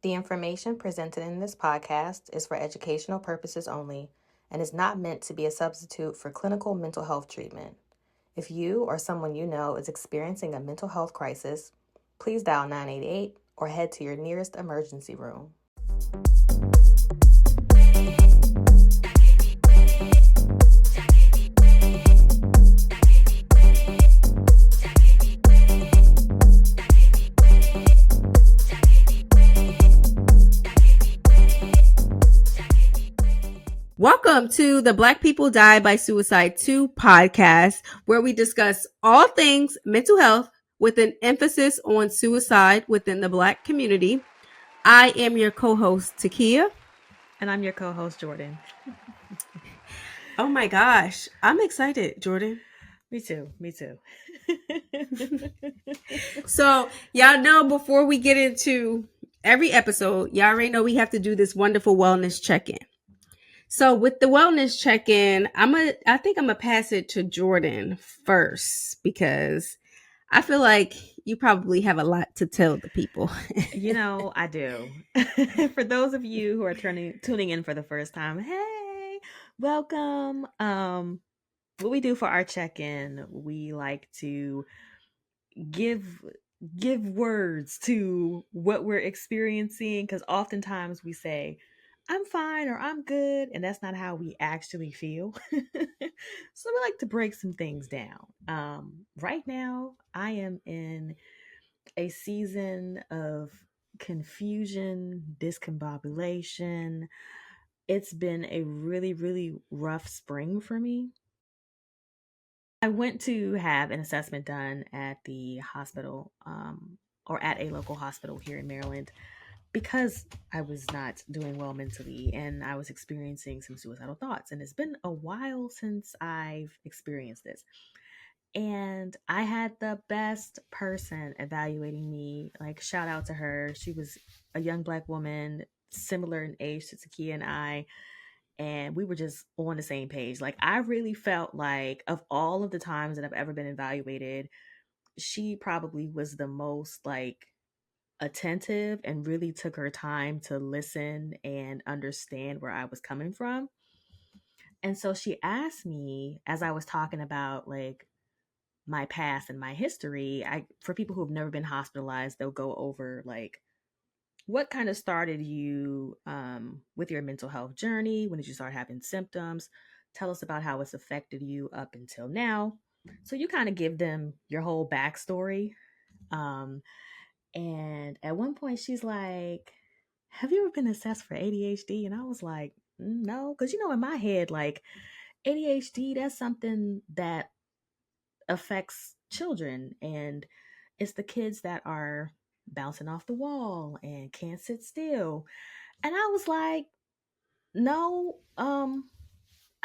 The information presented in this podcast is for educational purposes only and is not meant to be a substitute for clinical mental health treatment. If you or someone you know is experiencing a mental health crisis, please dial 988 or head to your nearest emergency room. Welcome to the Black People Die by Suicide 2 podcast, where we discuss all things mental health with an emphasis on suicide within the Black community. I am your co-host, T-Kea. And I'm your co-host, Jordan. Oh my gosh, I'm excited, Jordan. Me too. So, y'all know before we get into every episode, y'all already know we have to do this wonderful wellness check-in. So with the wellness check-in, I think I'm gonna pass it to Jordan first because I feel like you probably have a lot to tell the people. I do. For those of you who are tuning in for the first time, hey, welcome. What we do for our check-in, we like to give words to what we're experiencing, because oftentimes we say I'm fine or I'm good, and that's not how we actually feel. So we like to break some things down. Right now I am in a season of confusion, discombobulation. It's been a really, really rough spring for me. I went to have an assessment done at the hospital, or at a local hospital here in Maryland, because I was not doing well mentally and I was experiencing some suicidal thoughts. And it's been a while since I've experienced this. And I had the best person evaluating me. Like, shout out to her. She was a young Black woman, similar in age to T-Kea and I. And we were just on the same page. Like, I really felt like, of all of the times that I've ever been evaluated, she probably was the most like attentive and really took her time to listen and understand where I was coming from. And so she asked me, as I was talking about like my past and my history, for people who have never been hospitalized, they'll go over like what kind of started you with your mental health journey. When did you start having symptoms? Tell us about how it's affected you up until now. So you kind of give them your whole backstory. And at one point she's like, have you ever been assessed for ADHD? And I was like, no, because in my head, like, ADHD, that's something that affects children, and it's the kids that are bouncing off the wall and can't sit still. And I was like, no,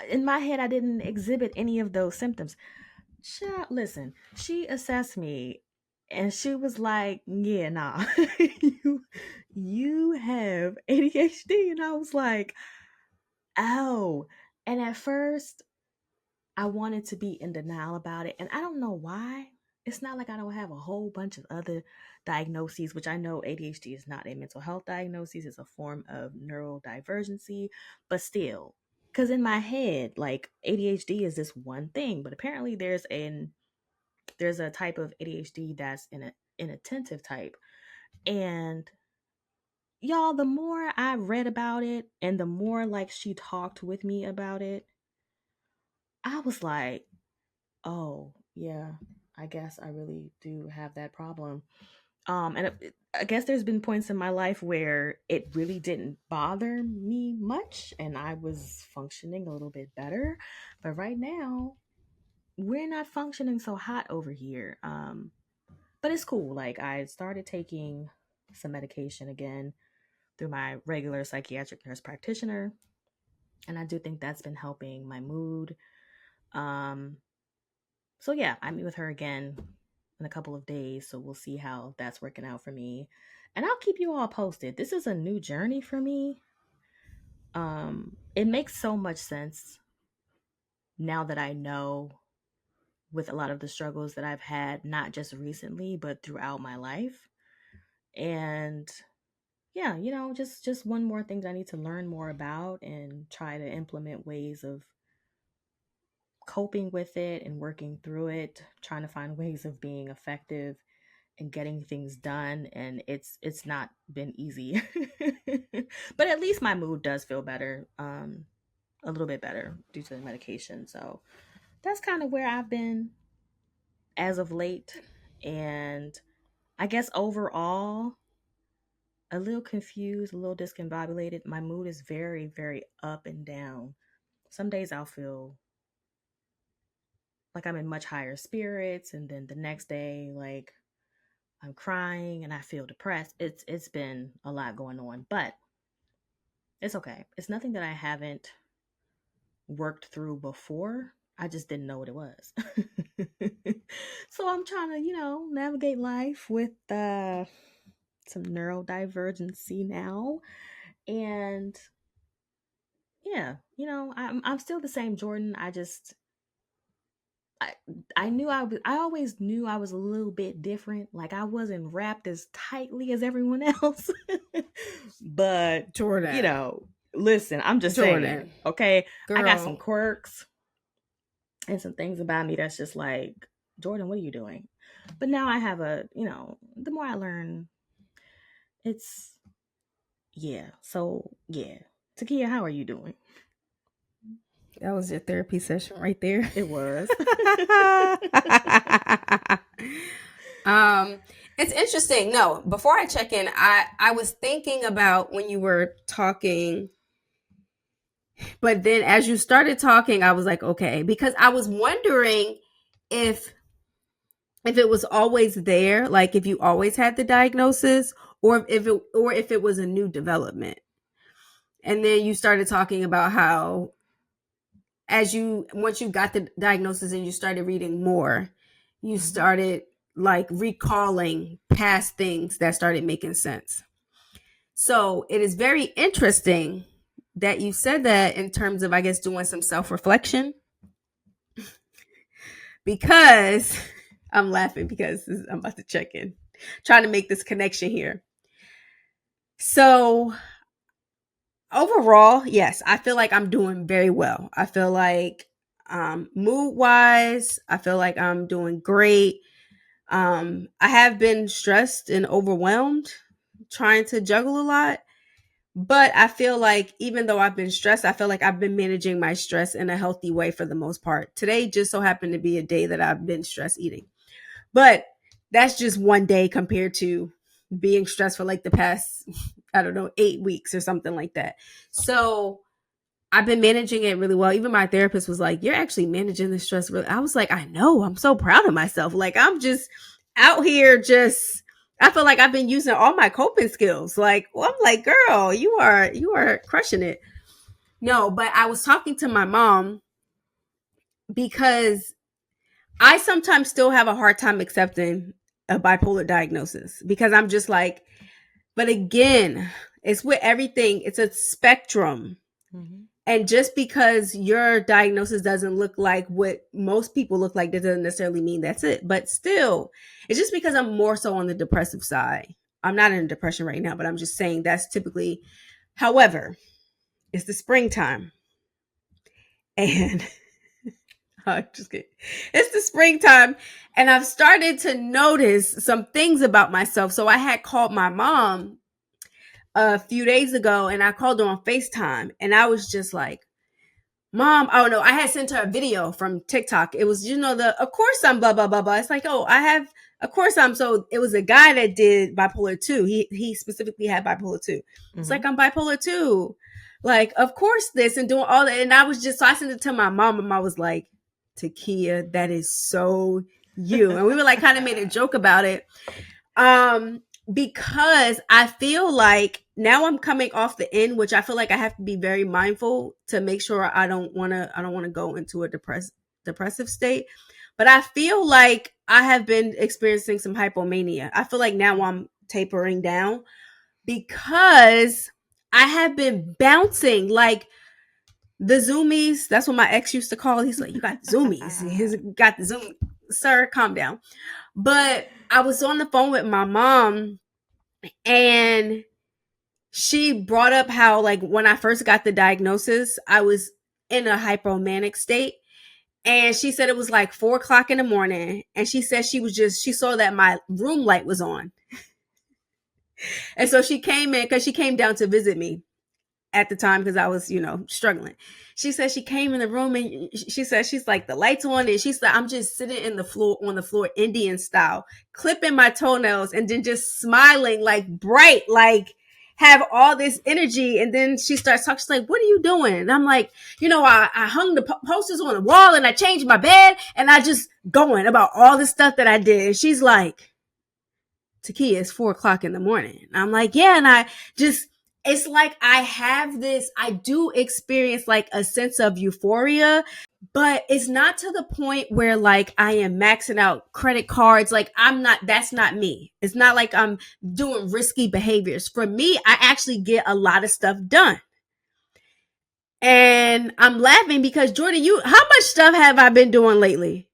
in my head I didn't exhibit any of those symptoms. Child, listen, she assessed me and she was like, yeah, nah, you have ADHD. And I was like, oh. And at first I wanted to be in denial about it. And I don't know why. It's not like I don't have a whole bunch of other diagnoses, which I know ADHD is not a mental health diagnosis. It's a form of neurodivergency, but still, because in my head, like, ADHD is this one thing, but apparently there's a type of ADHD that's an inattentive type. And y'all, the more I read about it and the more like she talked with me about it, I was like, oh, yeah, I guess I really do have that problem. I guess there's been points in my life where it really didn't bother me much and I was functioning a little bit better. But right now, we're not functioning so hot over here. But it's cool. Like, I started taking some medication again through my regular psychiatric nurse practitioner. And I do think that's been helping my mood. So yeah, I meet with her again in a couple of days. So we'll see how that's working out for me. And I'll keep you all posted. This is a new journey for me. It makes so much sense now that I know, with a lot of the struggles that I've had, not just recently, but throughout my life. And yeah, just one more thing that I need to learn more about and try to implement ways of coping with it and working through it, trying to find ways of being effective and getting things done. And it's not been easy. But at least my mood does feel better, a little bit better due to the medication. So that's kind of where I've been as of late. And I guess overall, a little confused, a little discombobulated. My mood is very, very up and down. Some days I'll feel like I'm in much higher spirits, and then the next day, like I'm crying and I feel depressed. It's been a lot going on, but it's okay. It's nothing that I haven't worked through before. I just didn't know what it was. So I'm trying to, navigate life with some neurodivergency now. And yeah, I'm still the same Jordan. I I always knew I was a little bit different. Like I wasn't wrapped as tightly as everyone else. But Jordan. listen, I'm just saying, Jordan. okay? I got some Girl. quirks and some things about me that's just like, Jordan, what are you doing? But now I have the more I learn, it's yeah. So yeah. T-Kea, how are you doing? That was your therapy session right there. It was. It's interesting. No, before I check in, I was thinking about when you were talking, but then as you started talking, I was like, okay, because I was wondering if it was always there, like if you always had the diagnosis, or if it was a new development. And then you started talking about how once you got the diagnosis and you started reading more, you started like recalling past things that started making sense. So it is very interesting that you said that in terms of, I guess, doing some self-reflection, because I'm laughing because I'm about to check in, trying to make this connection here. So overall, yes, I feel like I'm doing very well. I feel like mood wise, I feel like I'm doing great. I have been stressed and overwhelmed trying to juggle a lot, but I feel like even though I've been stressed, I feel like I've been managing my stress in a healthy way for the most part. Today just so happened to be a day that I've been stress eating, but that's just one day compared to being stressed for like the past, I don't know, 8 weeks or something like that. So I've been managing it really well. Even my therapist was like, "You're actually managing the stress really." I was like, "I know. I'm so proud of myself. Like I'm just out here just I feel like I've been using all my coping skills." Like, well, I'm like, "Girl, you are crushing it." No, but I was talking to my mom because I sometimes still have a hard time accepting a bipolar diagnosis because I'm just like, but again, it's with everything, it's a spectrum. Mm-hmm. And just because your diagnosis doesn't look like what most people look like, that doesn't necessarily mean that's it. But still, it's just because I'm more so on the depressive side. I'm not in depression right now, but I'm just saying that's typically, however, it's the springtime. And I'm just kidding. It's the springtime. And I've started to notice some things about myself. So I had called my mom a few days ago and I called her on FaceTime. And I was just like, Mom, oh no, I had sent her a video from TikTok. It was, of course I'm blah, blah, blah, blah. It's like, oh, of course I'm. So it was a guy that did bipolar 2. He specifically had bipolar 2. Mm-hmm. It's like, I'm bipolar 2. Like, of course this and doing all that. And so I sent it to my mom and I was like, T-Kea, that is so you. And we were like, kind of made a joke about it. Because I feel like now I'm coming off the end, which I feel like I have to be very mindful to make sure I don't want to go into a depressive state. But I feel like I have been experiencing some hypomania. I feel like now I'm tapering down because I have been bouncing like the zoomies. That's what my ex used to call. He's like, you got zoomies. He's got the zoom. Sir, calm down. But I was on the phone with my mom and she brought up how, like, when I first got the diagnosis, I was in a hypomanic state. And she said it was like 4 o'clock in the morning. And she said she saw that my room light was on. And so she came in because she came down to visit me at the time because I was, struggling. She said she came in the room and she said, she's like, the lights on. And she said, I'm just sitting on the floor, Indian style, clipping my toenails and then just smiling, like bright, like have all this energy. And then she starts talking. She's like, what are you doing? And I'm like, I hung the posters on the wall and I changed my bed and I just going about all the stuff that I did. And she's like, T-Kea, it's 4 o'clock in the morning. And I'm like, yeah. And it's like I do experience like a sense of euphoria, but it's not to the point where like I am maxing out credit cards. Like that's not me. It's not like I'm doing risky behaviors. For me, I actually get a lot of stuff done. And I'm laughing because Jordan, how much stuff have I been doing lately?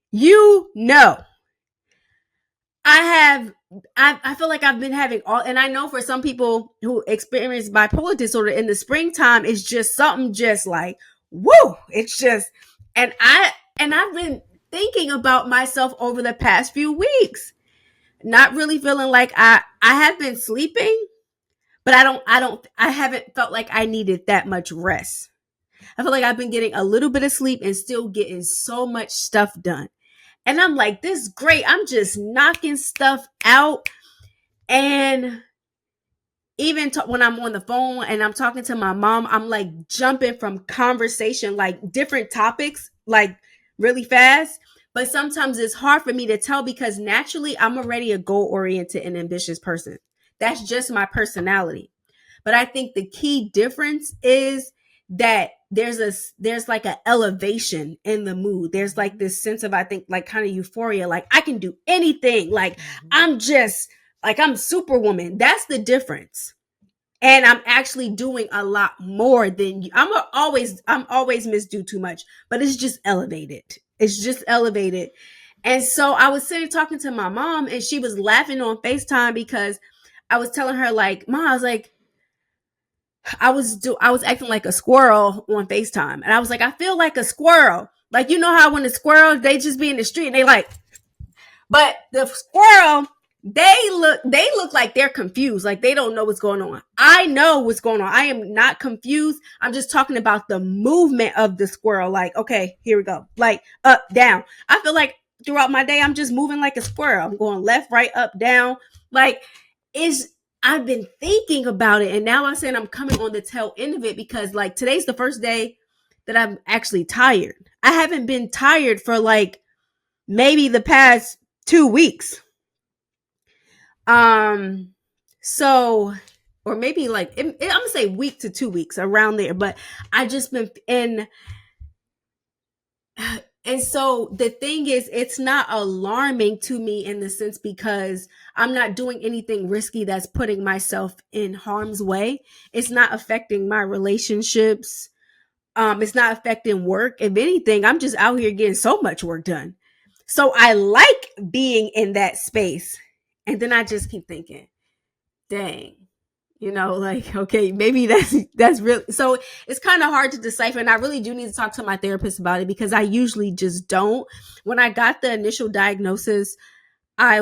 I feel like I've been having and I know for some people who experience bipolar disorder in the springtime, it's just something just like, woo, it's just, and I've been thinking about myself over the past few weeks, not really feeling like I have been sleeping, but I haven't felt like I needed that much rest. I feel like I've been getting a little bit of sleep and still getting so much stuff done. And I'm like, this is great. I'm just knocking stuff out. And even when I'm on the phone and I'm talking to my mom, I'm like jumping from conversation, like different topics, like really fast. But sometimes it's hard for me to tell because naturally I'm already a goal-oriented and ambitious person. That's just my personality. But I think the key difference is that there's like an elevation in the mood. There's like this sense of, I think, like kind of euphoria, like I can do anything. Like I'm just like, I'm superwoman. That's the difference. And I'm actually doing a lot more than you. I'm always misdo too much, but it's just elevated. It's just elevated. And so I was sitting talking to my mom and she was laughing on FaceTime because I was telling her like, Mom, I was like, I was acting like a squirrel on FaceTime. And I was like, I feel like a squirrel. Like, you know how when the squirrel, they just be in the street and they like, but the squirrel, they look like they're confused. Like they don't know what's going on. I know what's going on. I am not confused. I'm just talking about the movement of the squirrel. Like, okay, here we go. Like up, down. I feel like throughout my day, I'm just moving like a squirrel. I'm going left, right, up, down. Like I've been thinking about it. And now I'm saying I'm coming on the tail end of it because like today's the first day that I'm actually tired. I haven't been tired for like maybe the past 2 weeks. So, or maybe like, I'm gonna say week to 2 weeks around there, but I just been in. And so the thing is, it's not alarming to me in the sense because I'm not doing anything risky that's putting myself in harm's way. It's not affecting my relationships. It's not affecting work. If anything, I'm just out here getting so much work done. So I like being in that space. And then I just keep thinking, dang, like, okay, maybe that's real. So it's kind of hard to decipher. And I really do need to talk to my therapist about it because I usually just don't. When I got the initial diagnosis, I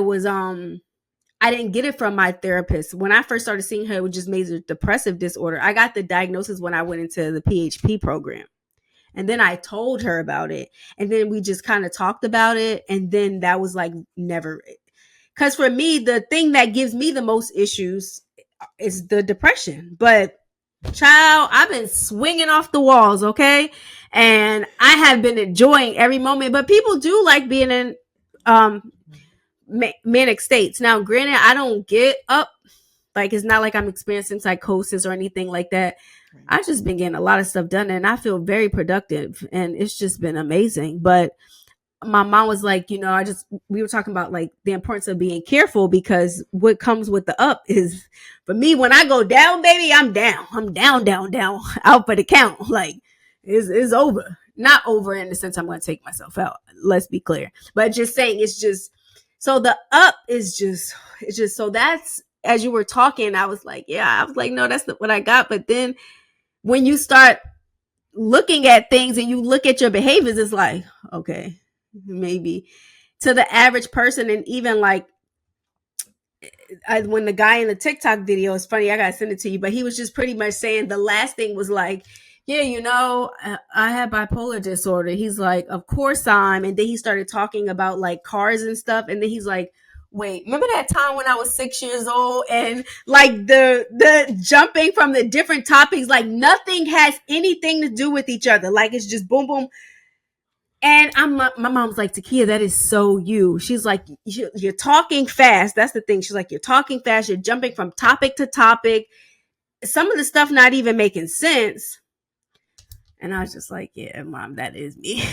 didn't get it from my therapist. When I first started seeing her, it was just major depressive disorder. I got the diagnosis when I went into the PHP program. And then I told her about it. And then we just kind of talked about it. And then that was like never. Because for me, the thing that gives me the most issues is the depression. But child, I've been swinging off the walls, okay? And I have been enjoying every moment. But people do like being in manic states. Now, granted, I don't get up. Like, it's not like I'm experiencing psychosis or anything like that. Right. I've just been getting a lot of stuff done and I feel very productive and it's just been amazing. But my mom was like, we were talking about like the importance of being careful because what comes with the up is, for me, when I go down, baby, I'm down. I'm down, out for the count. Like it's over. Not over in the sense I'm going to take myself out. Let's be clear. But just saying it's just, so the up is just, it's just, so that's as you were talking, I was like, no, that's not what I got. But then when you start looking at things and you look at your behaviors, it's like, okay, maybe to the average person. And even like when the guy in the TikTok video, it's funny, I gotta send it to you, but he was just pretty much saying the last thing was like, yeah, I have bipolar disorder. He's like, of course and then he started talking about like cars and stuff, and then he's like, wait, remember that time when I was 6 years old? And like the jumping from the different topics, like nothing has anything to do with each other. Like it's just boom, boom. And my mom's like, T-Kea, that is so you. She's like, you're talking fast. That's the thing. She's like, you're talking fast. You're jumping from topic to topic. Some of the stuff not even making sense. And I was just like, yeah, Mom, that is me.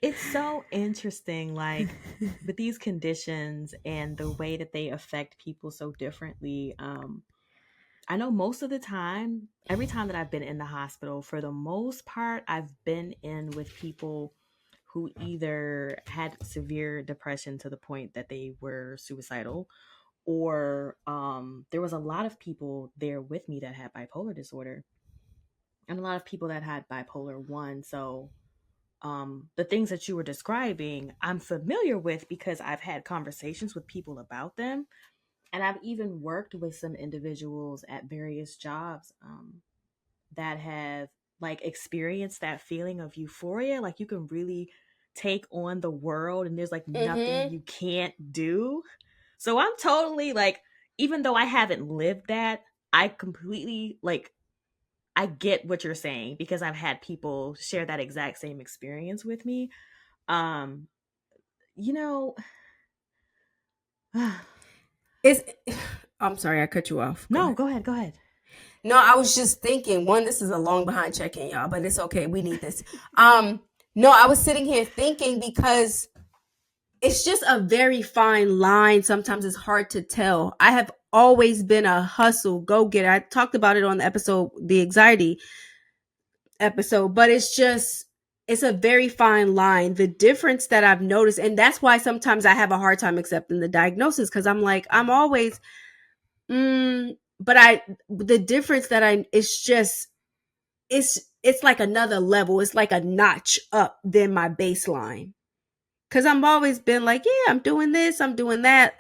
It's so interesting, like with these conditions and the way that they affect people so differently. I know most of the time, every time that I've been in the hospital, for the most part, I've been in with people who either had severe depression to the point that they were suicidal, or there was a lot of people there with me that had bipolar disorder, and a lot of people that had bipolar 1. So the things that you were describing, I'm familiar with because I've had conversations with people about them. And I've even worked with some individuals at various jobs that have like experienced that feeling of euphoria. Like you can really take on the world and there's like nothing you can't do. So I'm totally like, even though I haven't lived that, I completely like, I get what you're saying because I've had people share that exact same experience with me. Um, you know, It's, I'm sorry, I cut you off. no, go ahead, go ahead. No, I was just thinking, one, this is a long behind check-in, y'all, but it's okay. We need this. No, I was sitting here thinking because it's just a very fine line. Sometimes it's hard to tell. I have always been a hustle, go getter. I talked about it on the episode, the anxiety episode, but it's a very fine line. The difference that I've noticed, and that's why sometimes I have a hard time accepting the diagnosis, because I'm like, I'm always, but the difference that it's just, it's like another level. It's like a notch up than my baseline. Cause I've always been like, yeah, I'm doing this, I'm doing that.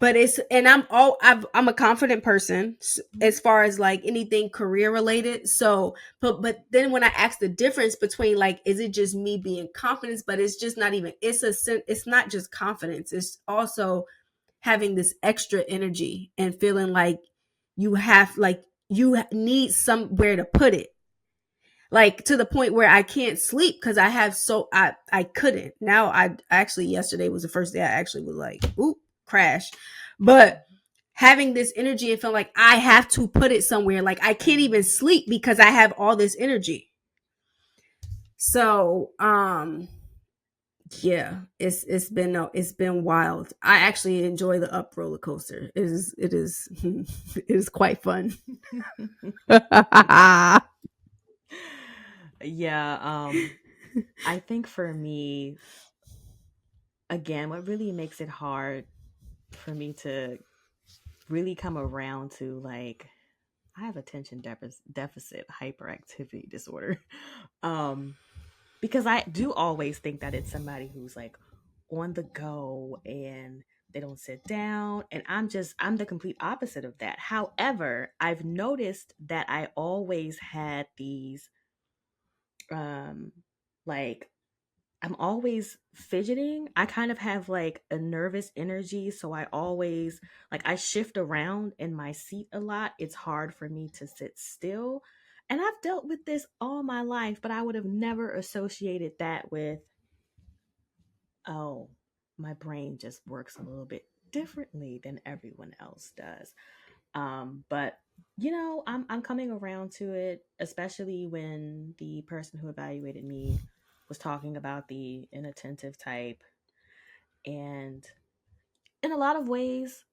But I'm a confident person as far as like anything career related. So, but then when I ask the difference between like, is it just me being confident? But it's just not even, it's not just confidence. It's also having this extra energy and feeling like you need somewhere to put it, like to the point where I can't sleep because I couldn't. Now I actually, yesterday was the first day I actually was like, ooh, crash. But having this energy and feel like I have to put it somewhere, like I can't even sleep because I have all this energy. So yeah, it's been wild. I actually enjoy the up roller coaster. It is it is quite fun. Yeah, I think for me, again, what really makes it hard for me to really come around to like, I have attention deficit hyperactivity disorder. Because I do always think that it's somebody who's like on the go and they don't sit down, and I'm the complete opposite of that. However, I've noticed that I always had these um like, I'm always fidgeting. I kind of have like a nervous energy. So I always, like, I shift around in my seat a lot. It's hard for me to sit still. And I've dealt with this all my life, but I would have never associated that with, oh, my brain just works a little bit differently than everyone else does. But I'm coming around to it, especially when the person who evaluated me was talking about the inattentive type. And in a lot of ways,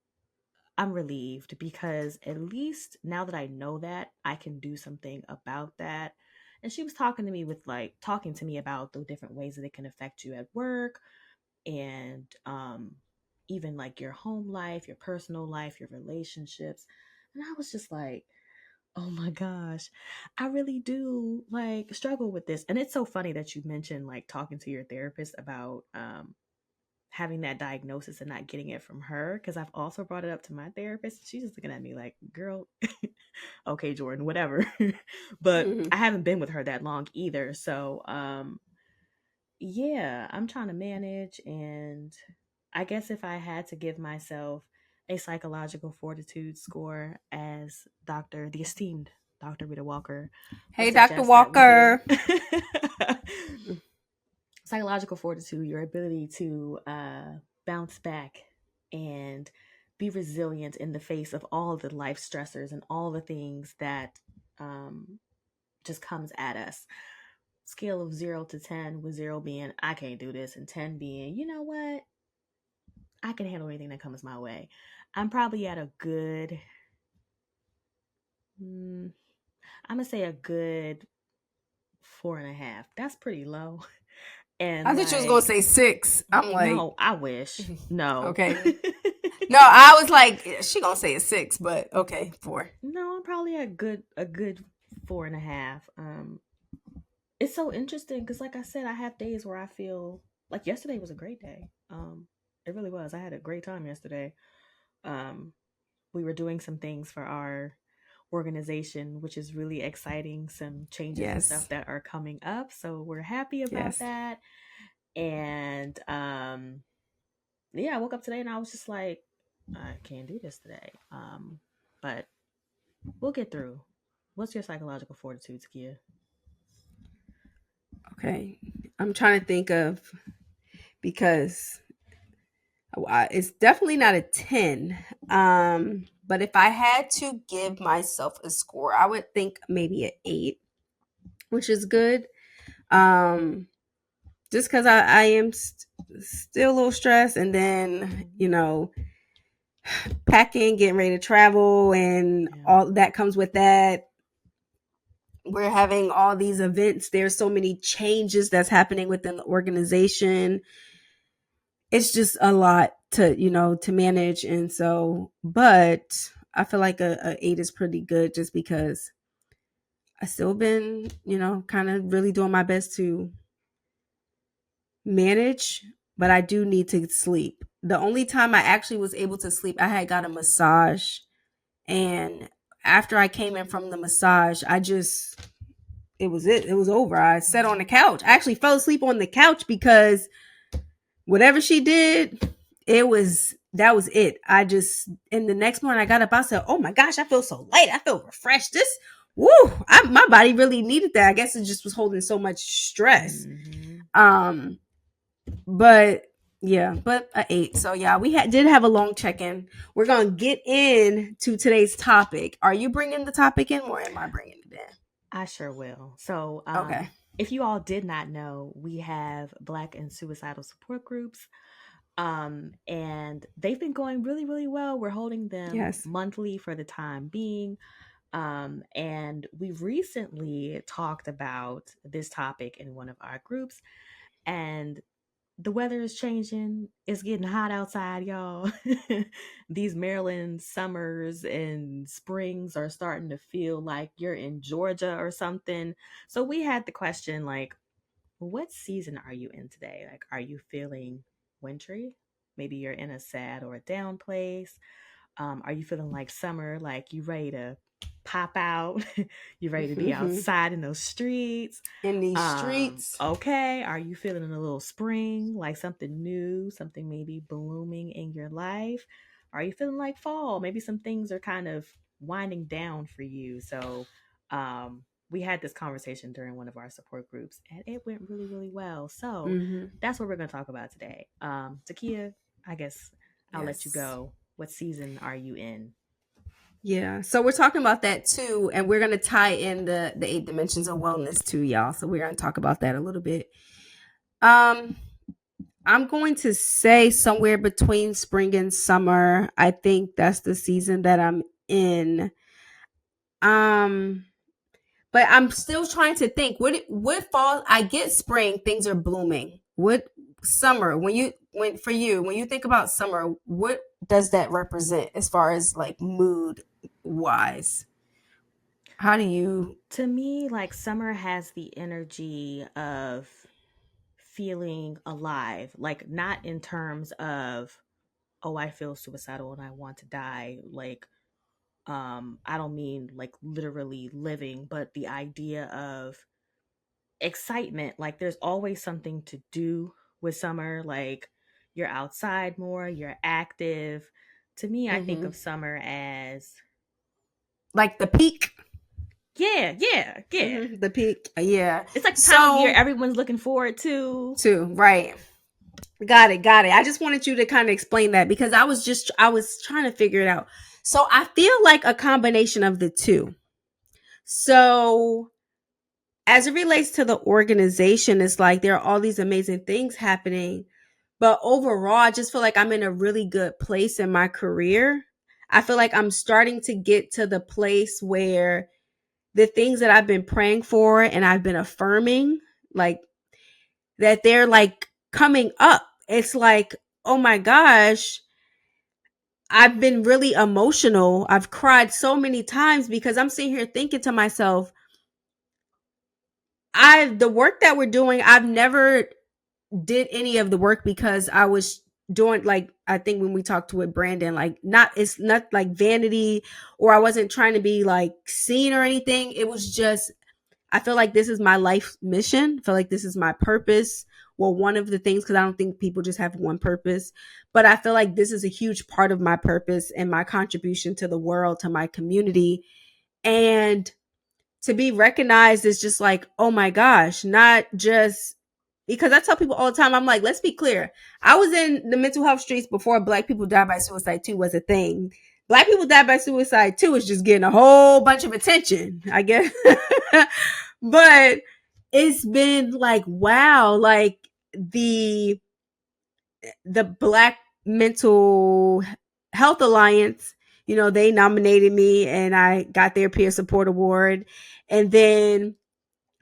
I'm relieved because at least now that I know that, I can do something about that. And she was talking to me about the different ways that it can affect you at work. and even like your home life, your personal life, your relationships. And I was just like, oh my gosh, I really do like struggle with this. And it's so funny that you mentioned like talking to your therapist about having that diagnosis and not getting it from her, because I've also brought it up to my therapist. She's just looking at me like, girl, okay, Jordan, whatever. But Mhm. I haven't been with her that long either. So yeah, I'm trying to manage. And I guess if I had to give myself a psychological fortitude score, as the esteemed Dr. Rita Walker would Hey, Dr. suggest that we do, Walker. psychological fortitude, your ability to bounce back and be resilient in the face of all the life stressors and all the things that um, just comes at us. Scale of 0 to 10, with 0 being I can't do this, and 10 being, you know what, I can handle anything that comes my way. I'm probably at a good, I'm gonna say a good 4.5. That's pretty low. And I thought you was gonna like, say 6. I'm like, no, I wish. No. okay. No, I was like, she gonna say a 6, but okay, 4. No, I'm probably a good 4.5. It's so interesting because, like I said, I have days where I feel like yesterday was a great day. It really was. I had a great time yesterday. Um, we were doing some things for our organization, which is really exciting. Some changes and Yes. stuff that are coming up, so we're happy about Yes. that. And yeah, I woke up today and I was just like, I can't do this today. But we'll get through. What's your psychological fortitude, T-Kea? Okay. I'm trying to think of, because it's definitely not a 10. But if I had to give myself a score, I would think maybe an 8, which is good. Just because I am still a little stressed, and then packing, getting ready to travel, and Yeah. all that comes with that. We're having all these events. There's so many changes that's happening within the organization. It's just a lot to manage. And so, but I feel like a 8 is pretty good, just because I still been, kind of really doing my best to manage, but I do need to sleep. The only time I actually was able to sleep, I had got a massage, and after I came in from the massage, it was over. I sat on the couch. I actually fell asleep on the couch because whatever she did, that was it. And the next morning I got up, I said, oh my gosh, I feel so light. I feel refreshed. Woo, my body really needed that. I guess it just was holding so much stress. Mm-hmm. But yeah, but a 8. So yeah, we did have a long check-in. We're gonna get into today's topic. Are you bringing the topic in, or am I bringing it in? I sure will. So, Okay. if you all did not know, we have Black and suicidal support groups. And they've been going really, really well. We're holding them Yes. monthly for the time being. And we recently talked about this topic in one of our groups, and the weather is changing. It's getting hot outside, y'all. These Maryland summers and springs are starting to feel like you're in Georgia or something. So we had the question like, what season are you in today? Like, are you feeling wintry? Maybe you're in a sad or a down place. Are you feeling like summer, like you ready to pop out? You ready to be outside in those streets? In these streets. Okay. Are you feeling a little spring, like something new, something maybe blooming in your life? Are you feeling like fall? Maybe some things are kind of winding down for you. So, we had this conversation during one of our support groups, and it went really, really well. So that's what we're going to talk about today. T-Kea, I guess I'll let you Yes. go. What season are you in? Yeah. So we're talking about that too, and we're gonna tie in the 8 dimensions of wellness too, y'all. So we're gonna talk about that a little bit. I'm going to say somewhere between spring and summer. I think that's the season that I'm in. Um, but I'm still trying to think what fall. I get spring, things are blooming. What summer, when you think about summer, what does that represent as far as like mood wise? How do you To me, like summer has the energy of feeling alive, like not in terms of, oh, I feel suicidal and I want to die. Like, I don't mean like literally living, but the idea of excitement. Like there's always something to do with summer. Like you're outside more, you're active. To me, I think mm-hmm. of summer as like the peak? yeah. Mm-hmm. The peak, yeah. It's like the time of year So everyone's looking forward to. right. Got it. I just wanted you to kind of explain that because I was trying to figure it out. So I feel like a combination of the two. So as it relates to the organization, it's like there are all these amazing things happening, but overall, I just feel like I'm in a really good place in my career. I feel like I'm starting to get to the place where the things that I've been praying for and I've been affirming, like that they're like coming up. It's like, oh my gosh, I've been really emotional. I've cried so many times because I'm sitting here thinking to myself, the work that we're doing, I've never did any of the work because I was doing, like, I think when we talked with Brandon, like, it's not like vanity, or I wasn't trying to be like seen or anything. It was just, I feel like this is my life mission. I feel like this is my purpose. Well, one of the things, because I don't think people just have one purpose, but I feel like this is a huge part of my purpose and my contribution to the world, to my community. And to be recognized is just like, oh my gosh, not just because I tell people all the time, I'm like, let's be clear. I was in the mental health streets before Black People Die by Suicide 2 was a thing. Black People Die by Suicide 2 is just getting a whole bunch of attention, I guess. But it's been like, wow, like the Black Mental Health Alliance, they nominated me and I got their peer support award. And then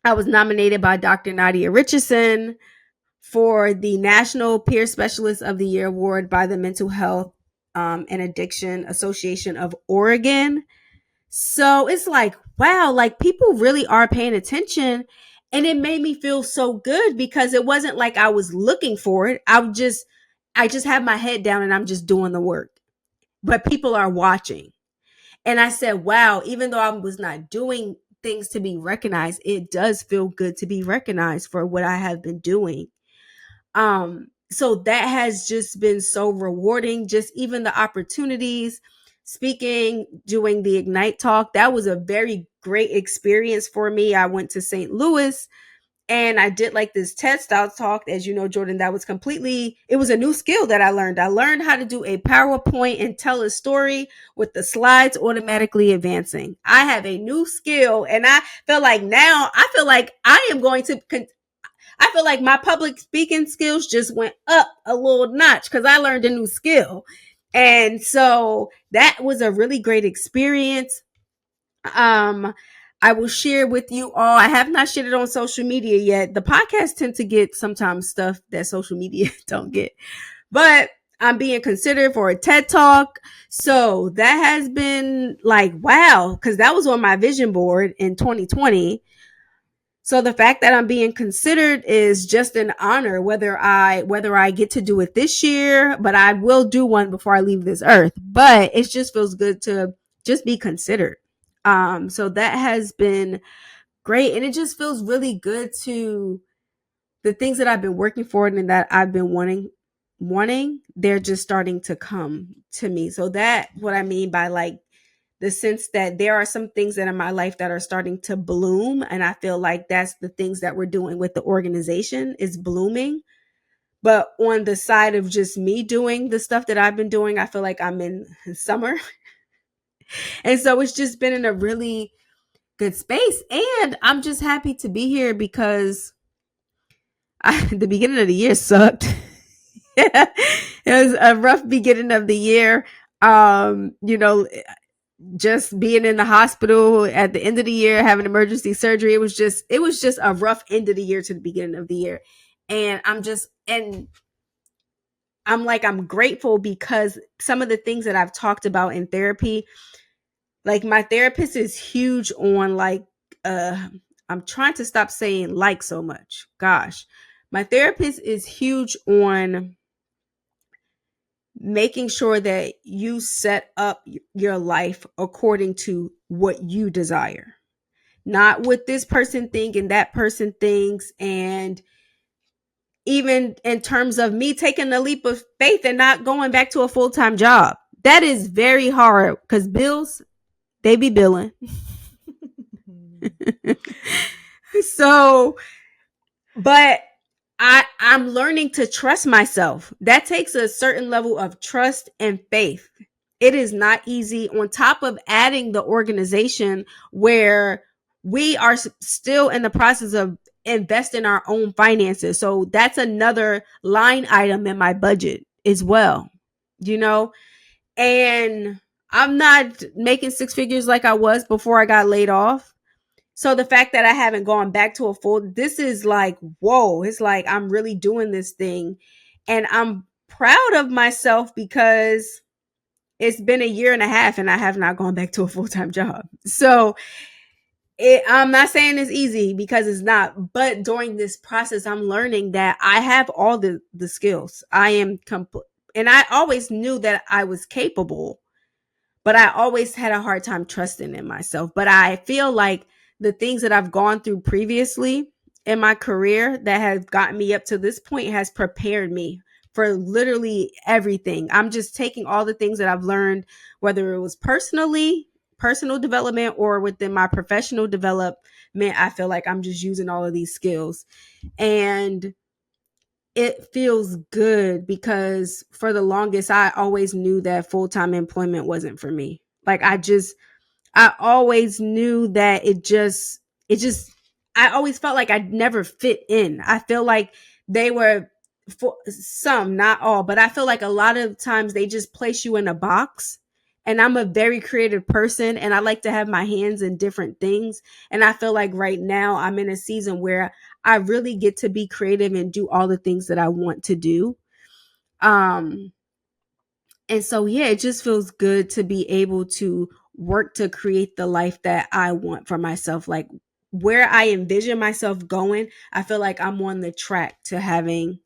I was nominated by Dr. Nadia Richardson for the National Peer Specialist of the Year award by the Mental Health and Addiction Association of Oregon. So it's like, wow, like people really are paying attention. And it made me feel so good because it wasn't like I was looking for it. I just have my head down and I'm just doing the work. But people are watching. And I said, wow, even though I was not doing things to be recognized, it does feel good to be recognized for what I have been doing. So that has just been so rewarding. Just even the opportunities, speaking, doing the Ignite talk, that was a very great experience for me. I went to St. Louis and I did like this TED style talk. As you know, Jordan, that was it was a new skill that I learned. I learned how to do a PowerPoint and tell a story with the slides automatically advancing. I have a new skill and I feel like now I am going to I feel like my public speaking skills just went up a little notch because I learned a new skill. And so that was a really great experience. I will share with you all. I have not shared it on social media yet. The podcasts tend to get sometimes stuff that social media don't get, but I'm being considered for a TED talk. So that has been like, wow, because that was on my vision board in 2020. So the fact that I'm being considered is just an honor, whether I get to do it this year, but I will do one before I leave this earth. But it just feels good to just be considered. So that has been great. And it just feels really good to the things that I've been working for and that I've been wanting, they're just starting to come to me. So that what I mean by like the sense that there are some things that in my life that are starting to bloom. And I feel like that's the things that we're doing with the organization is blooming. But on the side of just me doing the stuff that I've been doing, I feel like I'm in summer. And so it's just been in a really good space. And I'm just happy to be here because the beginning of the year sucked. It was a rough beginning of the year. Just being in the hospital at the end of the year, having emergency surgery. It was just a rough end of the year to the beginning of the year. And I'm just and I'm grateful because some of the things that I've talked about in therapy, like my therapist is huge on like, I'm trying to stop saying like so much. Gosh, my therapist is huge on making sure that you set up your life according to what you desire, not what this person think and that person thinks. And even in terms of me taking the leap of faith and not going back to a full-time job, that is very hard because bills, they be billing. So, but I'm learning to trust myself. That takes a certain level of trust and faith. It is not easy, on top of adding the organization where we are still in the process of investing our own finances. So that's another line item in my budget as well, you know? And I'm not making six figures like I was before I got laid off. So the fact that I haven't gone back to a full, this is like, whoa, it's like I'm really doing this thing. And I'm proud of myself because it's been a year and a half and I have not gone back to a full-time job. So I'm not saying it's easy because it's not, but during this process, I'm learning that I have all the skills. I am and I always knew that I was capable, but I always had a hard time trusting in myself. But I feel like the things that I've gone through previously in my career that have gotten me up to this point has prepared me for literally everything. I'm just taking all the things that I've learned, whether it was personal development, or within my professional development. I feel like I'm just using all of these skills. And it feels good because for the longest, I always knew that full-time employment wasn't for me. Like I always knew that I always felt like I'd never fit in. I feel like they were, for some, not all, but I feel like a lot of times they just place you in a box. And I'm a very creative person and I like to have my hands in different things. And I feel like right now I'm in a season where I really get to be creative and do all the things that I want to do. Um, and so, yeah, it just feels good to be able to work to create the life that I want for myself. Like where I envision myself going, I feel like I'm on the track to having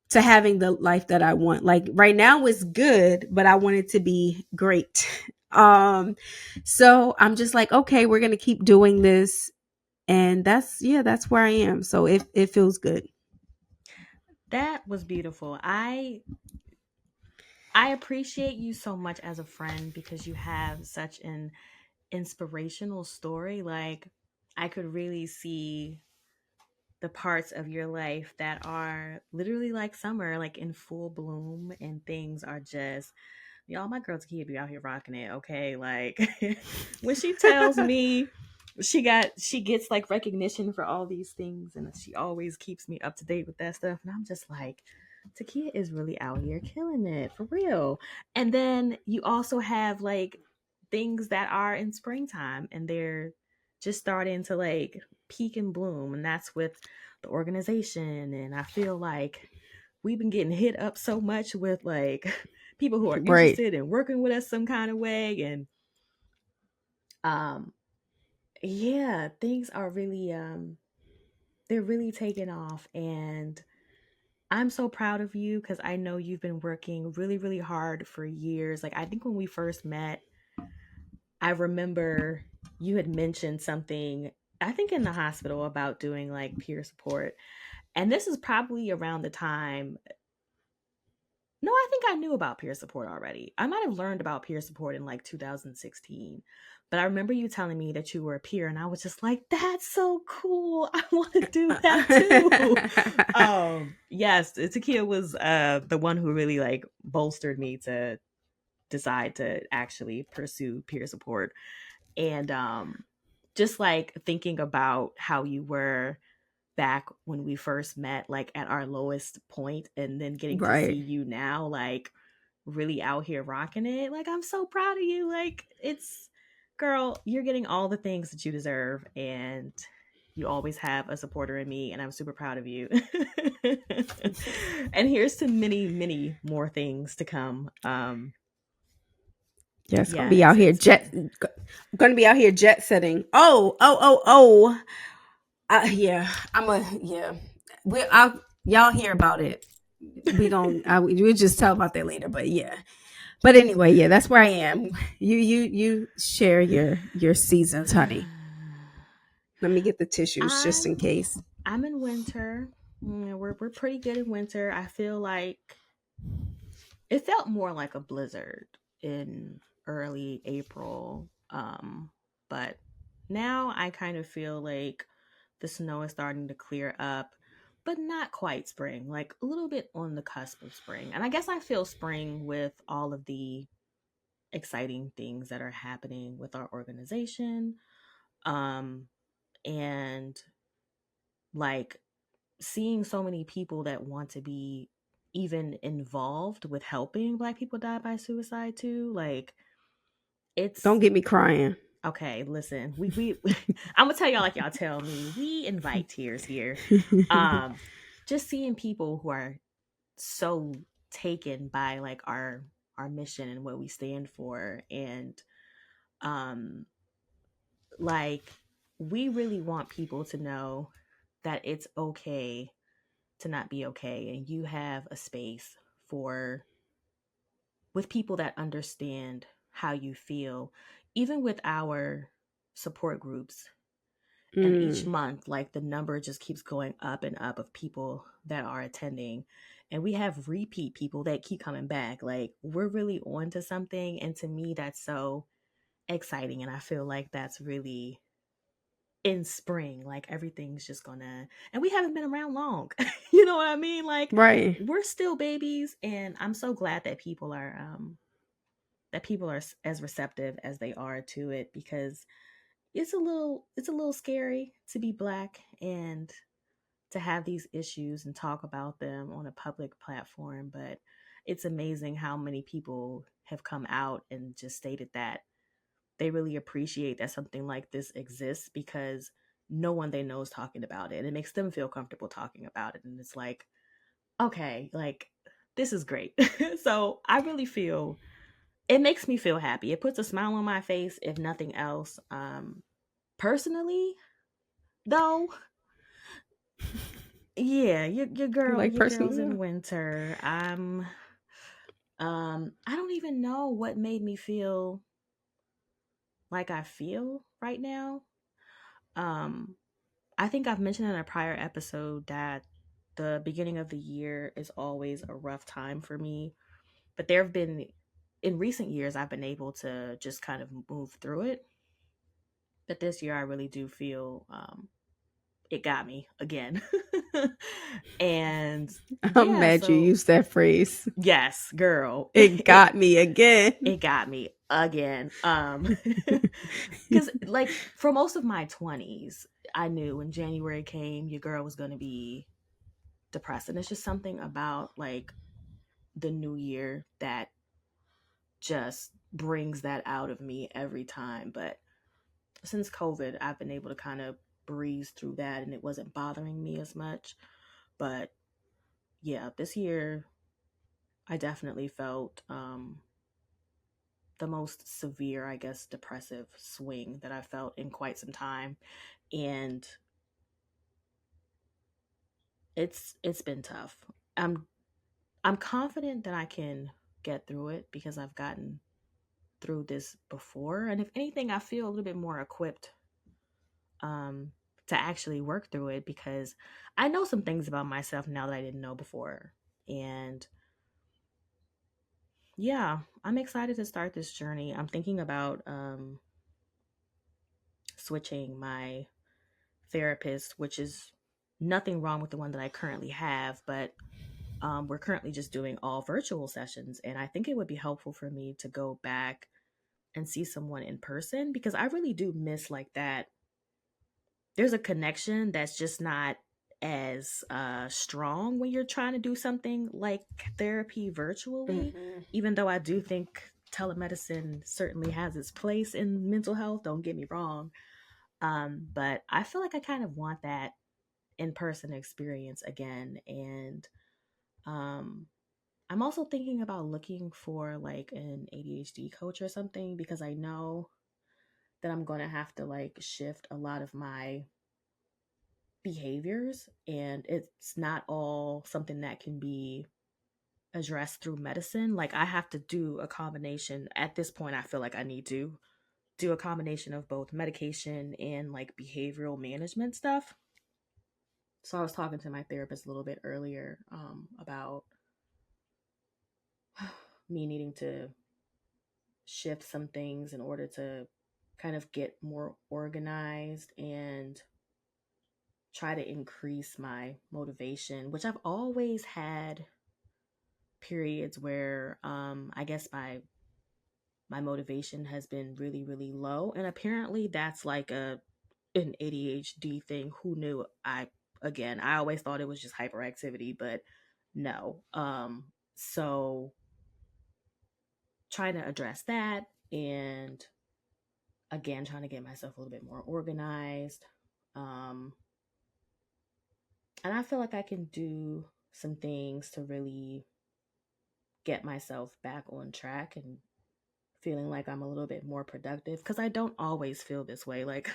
the life that I want. Like right now it's good, but I want it to be great. So I'm just like, okay, we're going to keep doing this. And that's where I am. So it feels good. That was beautiful. I appreciate you so much as a friend because you have such an inspirational story. Like I could really see the parts of your life that are literally like summer, like in full bloom, and things are just, y'all, my girl T-Kea be out here rocking it, okay? Like when she tells me she gets like recognition for all these things, and she always keeps me up to date with that stuff, and I'm just like, T-Kea is really out here killing it for real. And then you also have like things that are in springtime and they're just starting to like peak and bloom, and that's with the organization. And I feel like we've been getting hit up so much with like people who are Right. interested in working with us some kind of way. And um yeah, things are really they're really taking off, and I'm so proud of you because I know you've been working really, really hard for years. Like I think when we first met, I remember you had mentioned something, I think in the hospital, about doing like peer support. And this is probably around the time. No, I think I knew about peer support already. I might have learned about peer support in like 2016. But I remember you telling me that you were a peer, and I was just like, that's so cool. I want to do that too. Yes, Takia was the one who really like bolstered me to decide to actually pursue peer support. And just like thinking about how you were back when we first met, like at our lowest point, and then getting to see Right. you now, like really out here rocking it. Like, I'm so proud of you. Like, it's, girl, you're getting all the things that you deserve. And You always have a supporter in me, and I'm super proud of you. And here's to many, many more things to come. Yes, Yeah, gonna be out here jet setting. Yeah, yeah. Y'all hear about it. We'll just tell about that later. But yeah, but anyway, yeah, that's where I am. You share your seasons, honey. Let me get the tissues just in I'm case. I'm in winter. We're pretty good in winter. I feel like it felt more like a blizzard in early April. But now I kind of feel like the snow is starting to clear up, but not quite spring, like a little bit on the cusp of spring. And I guess I feel spring with all of the exciting things that are happening with our organization. And like seeing so many people that want to be even involved with helping Black people die by suicide too. Like Don't it's get me crying. okay. Listen, we I'm gonna tell y'all like y'all tell me. We invite tears here. Um, just seeing people who are so taken by like our mission and what we stand for, and um, like we really want people to know that it's okay to not be okay, and you have a space for with people that understand how you feel, even with our support groups. And each Mm. month, like the number just keeps going up and up of people that are attending, and we have repeat people that keep coming back. Like we're really on to something, and to me that's so exciting, and I feel like that's really in spring, like everything's just gonna, and we haven't been around long. You know what I mean? Like Right. we're still babies, and I'm so glad that people are as receptive as they are to it, because it's a little scary to be Black and to have these issues and talk about them on a public platform. But it's amazing how many people have come out and just stated that they really appreciate that something like this exists, because no one they know is talking about it, and it makes them feel comfortable talking about it. And it's like, okay, like this is great. So I really feel it makes me feel happy. It puts a smile on my face, if nothing else. Personally, though, yeah, your You girl, like your girl's personal? in winter. I don't even know what made me feel like I feel right now. Um, I think I've mentioned in a prior episode that the beginning of the year is always a rough time for me. But there have been, in recent years, I've been able to just kind of move through it. But this year, I really do feel it got me again. And I'm yeah, mad you so used that phrase. yes, girl, It got me again. it got me again. Because like for most of my 20s, I knew when January came, your girl was gonna be depressed, and it's just something about like the new year that just brings that out of me every time. But since COVID, I've been able to kind of breeze through that, and it wasn't bothering me as much. But yeah, this year I definitely felt the most severe, I guess, depressive swing that I felt in quite some time. And it's been tough. I'm I'm confident that I can get through it because I've gotten through this before. And if anything, I feel a little bit more equipped um to actually work through it, because I know some things about myself now that I didn't know before. And yeah, I'm excited to start this journey. I'm thinking about switching my therapist, which is nothing wrong with the one that I currently have, but we're currently just doing all virtual sessions. And I think it would be helpful for me to go back and see someone in person, because I really do miss like that. There's a connection that's just not as strong when you're trying to do something like therapy virtually, Mhm. even though I do think telemedicine certainly has its place in mental health. Don't get me wrong. But I feel like I kind of want that in-person experience again. And um, I'm also thinking about looking for like an ADHD coach or something, because I know that I'm going to have to like shift a lot of my behaviors, and it's not all something that can be addressed through medicine. Like I have to do a combination. At this point, I feel like I need to do a combination of both medication and like behavioral management stuff. So I was talking to my therapist a little bit earlier about me needing to shift some things in order to kind of get more organized and try to increase my motivation, which I've always had periods where I guess my motivation has been really really low, and apparently that's like an ADHD thing. Who knew? I always thought it was just hyperactivity, but no. So trying to address that, and again trying to get myself a little bit more organized. Um and I feel like I can do some things to really get myself back on track and feeling like I'm a little bit more productive, because I don't always feel this way. Like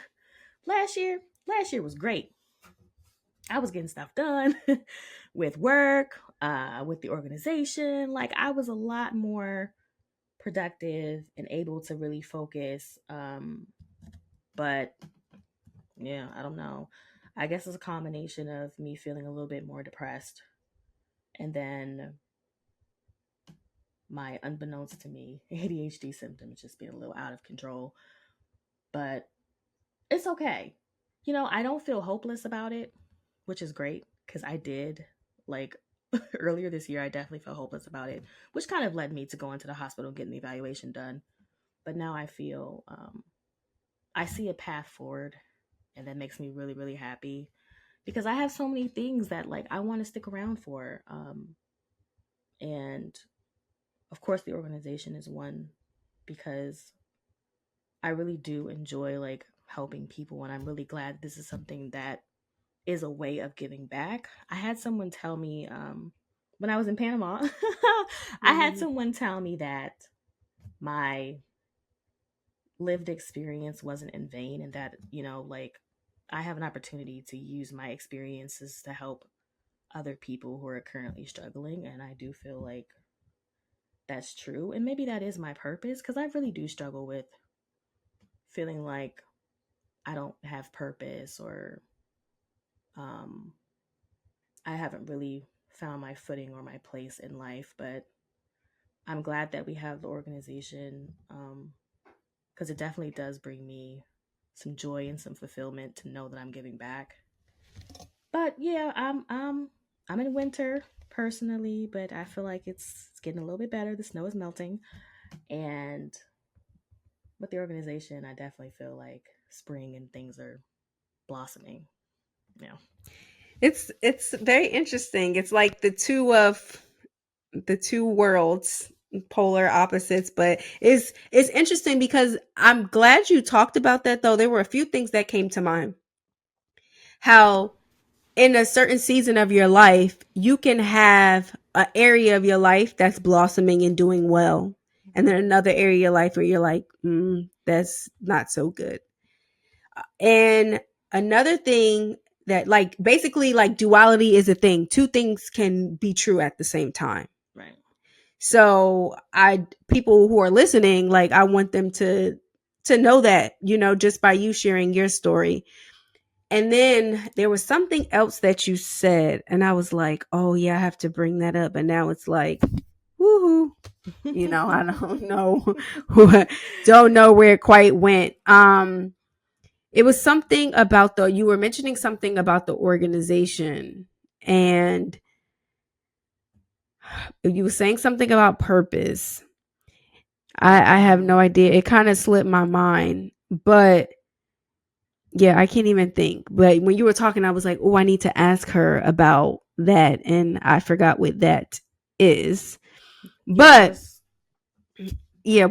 last year was great. I was getting stuff done with work, with the organization. Like I was a lot more productive and able to really focus. But yeah, I don't know. I guess it's a combination of me feeling a little bit more depressed, and then my, unbeknownst to me, ADHD symptoms just being a little out of control. But it's okay. I don't feel hopeless about it, which is great, because I did like earlier this year. I definitely felt hopeless about it, which kind of led me to going to the hospital and getting the evaluation done. But now I feel I see a path forward, and that makes me really really happy, because I have so many things that like I want to stick around for. And of course the organization is one, because I really do enjoy like helping people, and I'm really glad this is something that is a way of giving back. I had someone tell me when I was in Panama, I had someone tell me that my lived experience wasn't in vain, and that, like I have an opportunity to use my experiences to help other people who are currently struggling. And I do feel like that's true. And maybe that is my purpose, because I really do struggle with feeling like I don't have purpose, or um, I haven't really found my footing or my place in life. But I'm glad that we have the organization, because it definitely does bring me some joy and some fulfillment to know that I'm giving back. But yeah, I'm in winter personally, but I feel like it's getting a little bit better. The snow is melting, and with the organization, I definitely feel like spring and things are blossoming. Yeah. It's very interesting. It's like the two worlds, polar opposites, but it's interesting because I'm glad you talked about that though. There were a few things that came to mind. How in a certain season of your life, you can have an area of your life that's blossoming and doing well, and then another area of your life where you're like, that's not so good. And another thing that like basically like duality is a thing. Two things can be true at the same time. Right. So people who are listening, like I want them to know that, just by you sharing your story. And then there was something else that you said, and I was like, oh yeah, I have to bring that up. And now it's like, woohoo. I don't know. Don't know where it quite went. It was something about you were mentioning something about the organization, and you were saying something about purpose. I have no idea. It kind of slipped my mind, but yeah, I can't even think. But when you were talking, I was like, oh, I need to ask her about that. And I forgot what that is. Yeah, But yeah,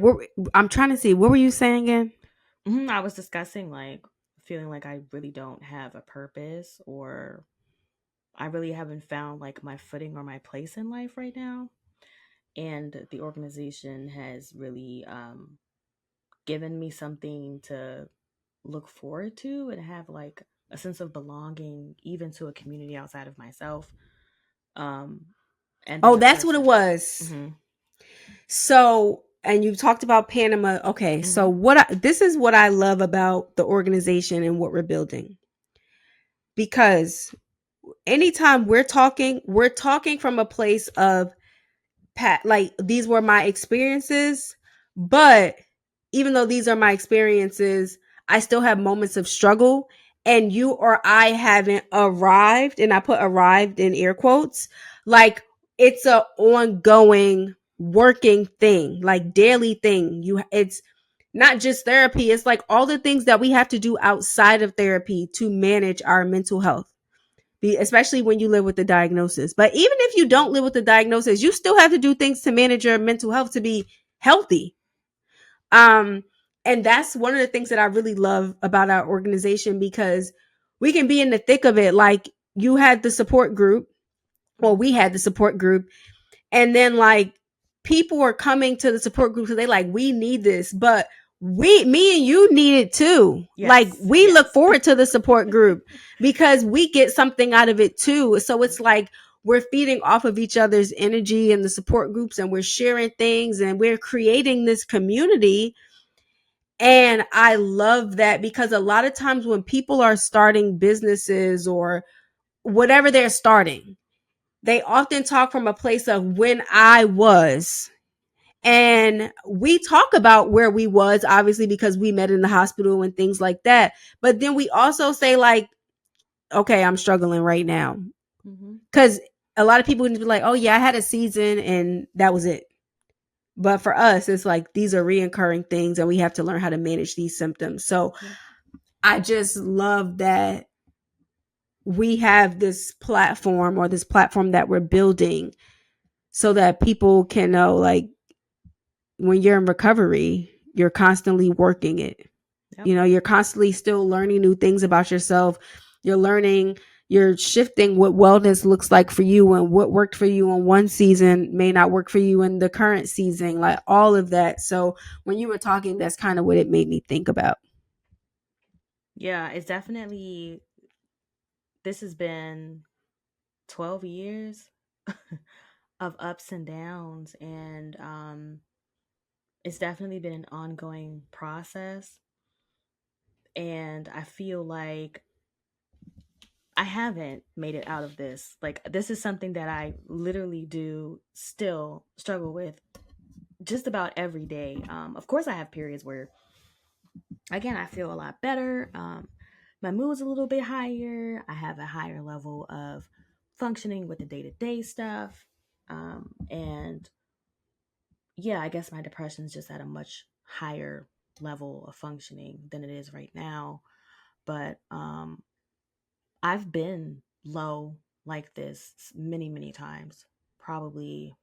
I'm trying to see. What were you saying again? I was discussing like feeling like I really don't have a purpose, or I really haven't found like my footing or my place in life right now. And the organization has really given me something to look forward to and have like a sense of belonging, even to a community outside of myself. Um, and Oh, there's a that's what it person. was. Mm-hmm. So, and you talked about Panama. Okay, Mm-hmm. so this is what I love about the organization and what we're building. Because anytime we're talking from a place of like these were my experiences, but even though these are my experiences, I still have moments of struggle, and you or I haven't arrived, and I put arrived in air quotes, like it's a ongoing working thing, like daily thing. It's not just therapy, it's like all the things that we have to do outside of therapy to manage our mental health, especially when you live with the diagnosis. But even if you don't live with the diagnosis, you still have to do things to manage your mental health to be healthy. Um, and that's one of the things that I really love about our organization, because we can be in the thick of it. Like you had the support group, well, we had the support group, and then like people are coming to the support group because they like, we need this, but me and you need it too. Like Yes. we look Yes. forward to the support group because we get something out of it too. So it's like we're feeding off of each other's energy in the support groups, and we're sharing things, and we're creating this community. And I love that, because a lot of times when people are starting businesses or whatever they're starting, they often talk from a place of when I was. And we talk about where we was, obviously, because we met in the hospital and things like that. But then we also say like, okay, I'm struggling right now. Mm-hmm. Because a lot of people would be like, oh yeah, I had a season and that was it. But for us, it's like these are reoccurring things and we have to learn how to manage these symptoms. So Yep. I just love that we have this platform, or this platform that we're building, so that people can know, like, when you're in recovery, you're constantly working it. Yep. You know, you're constantly still learning new things about yourself. You're shifting what wellness looks like for you, and what worked for you in one season may not work for you in the current season, like all of that. So when you were talking, that's kind of what it made me think about. Yeah, it's definitely, this has been 12 years of ups and downs, and it's definitely been an ongoing process. And I feel like I haven't made it out of this. Like, this is something that I literally do still struggle with just about every day. Of course, I have periods where, again, I feel a lot better. My mood's a little bit higher. I have a higher level of functioning with the day to day stuff. And yeah, I guess my depression's just at a much higher level of functioning than it is right now. But I've been low like this many, many times. Probably,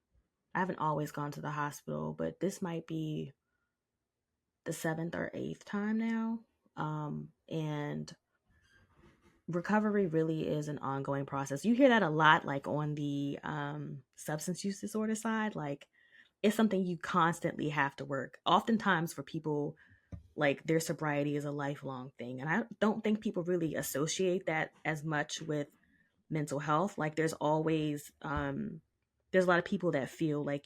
I haven't always gone to the hospital, but this might be the seventh or eighth time now. And recovery really is an ongoing process. You hear that a lot, like on the substance use disorder side. Like, it's something you constantly have to work. Oftentimes, for people, like, their sobriety is a lifelong thing. And I don't think people really associate that as much with mental health. Like, there's always there's a lot of people that feel like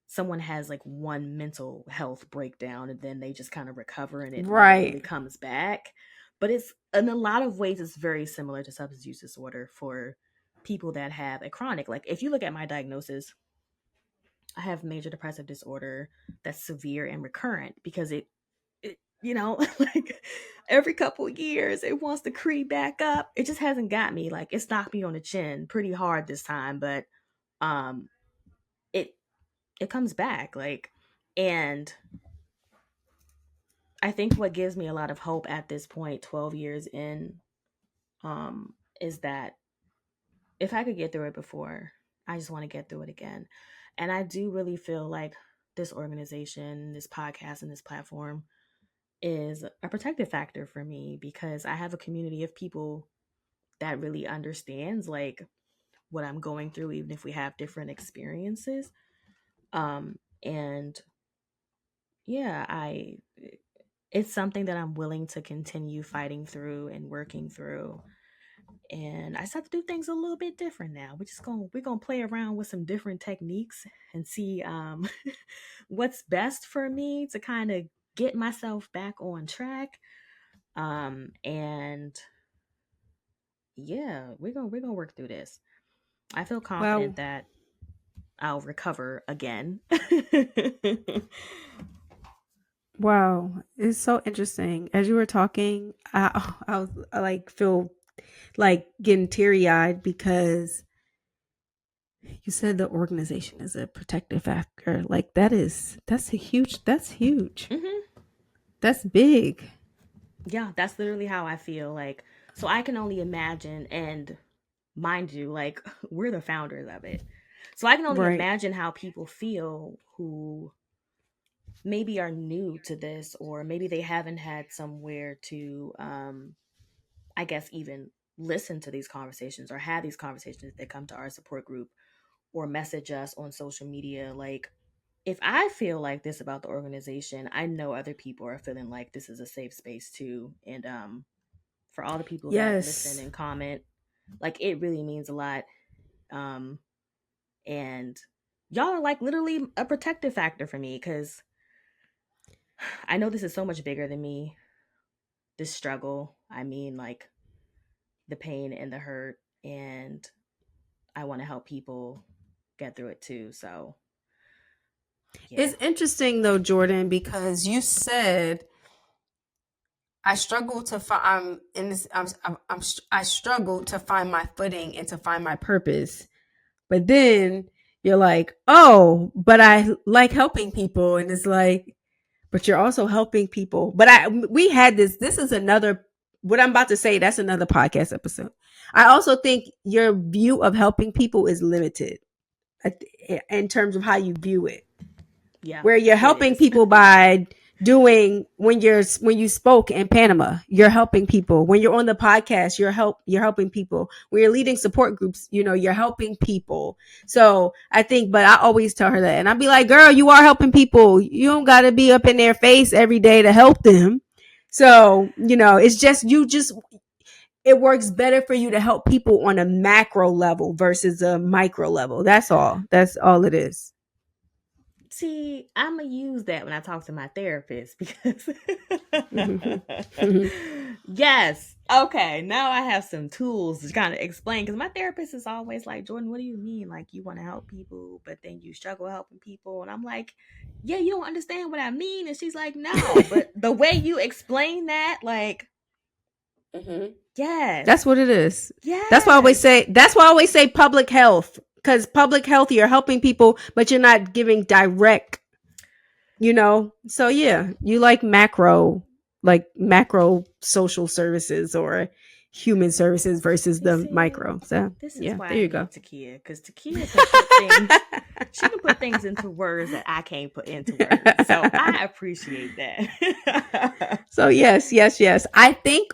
someone has like one mental health breakdown and then they just kind of recover and it never really Right. comes back. But it's, in a lot of ways, it's very similar to substance use disorder for people that have a chronic. Like, if you look at my diagnosis, I have major depressive disorder that's severe and recurrent, because it like every couple of years it wants to creep back up. It just hasn't got me. Like, it's knocked me on the chin pretty hard this time, but um it it comes back, like. And I think what gives me a lot of hope at this point, 12 years in, is that if I could get through it before, I just want to get through it again. And I do really feel like this organization, this podcast, and this platform is a protective factor for me because I have a community of people that really understands like what I'm going through, even if we have different experiences. And yeah, it's something that I'm willing to continue fighting through and working through. And I just have to do things a little bit different now. We're gonna play around with some different techniques and see what's best for me to kind of get myself back on track. And yeah, we're gonna work through this. I feel Well, confident that I'll recover again. wow, it's so interesting. As you were talking, I like feel like getting teary eyed because you said the organization is a protective factor. Like that's huge. Hmm. That's big. Yeah, that's literally how I feel. Like, so I can only imagine, and mind you, like we're the founders of it. So I can only Right. imagine how people feel who maybe are new to this, or maybe they haven't had somewhere to I guess even listen to these conversations or have these conversations if they come to our support group or message us on social media. Like, if I feel like this about the organization, I know other people are feeling like this is a safe space too. And for all the people that listen Yes. and comment, like it really means a lot. Um and y'all are like literally a protective factor for me because I know this is so much bigger than me. This struggle, I mean, like the pain and the hurt, and I want to help people get through it too. So yeah. It's interesting though, Jordan, because you said I struggle to find. I'm in this. I struggle to find my footing and to find my purpose. But then you're like, oh, but I like helping people, and it's like, but you're also helping people. But we had this. This is another. What I'm about to say. That's another podcast episode. I also think your view of helping people is limited in terms of how you view it, Yeah, where you're it helping is. people by doing when you spoke in Panama, you're helping people. When you're on the podcast, you're helping people. When you're leading support groups, you're helping people. So I think, but I always tell her that, and I'll be like, girl, you are helping people. You don't got to be up in their face every day to help them. So it's just it works better for you to help people on a macro level versus a micro level. That's all it is. See, I'm gonna use that when I talk to my therapist because yes, okay, now I have some tools to kind of explain because my therapist is always like, Jordan, what do you mean? Like, you want to help people, but then you struggle helping people, and I'm like, yeah, you don't understand what I mean, and she's like, no, but the way you explain that, like, yes, That's what it is. That's why I always yes. say. That's why I always say public health, because public health, you're helping people, but you're not giving direct. So yeah, you like macro social services or human services versus You the see, micro. So this is yeah, why there I you go. need T-Kea, because T-Kea can put things. She can put things into words that I can't put into words. So I appreciate that. So yes, yes, yes. I think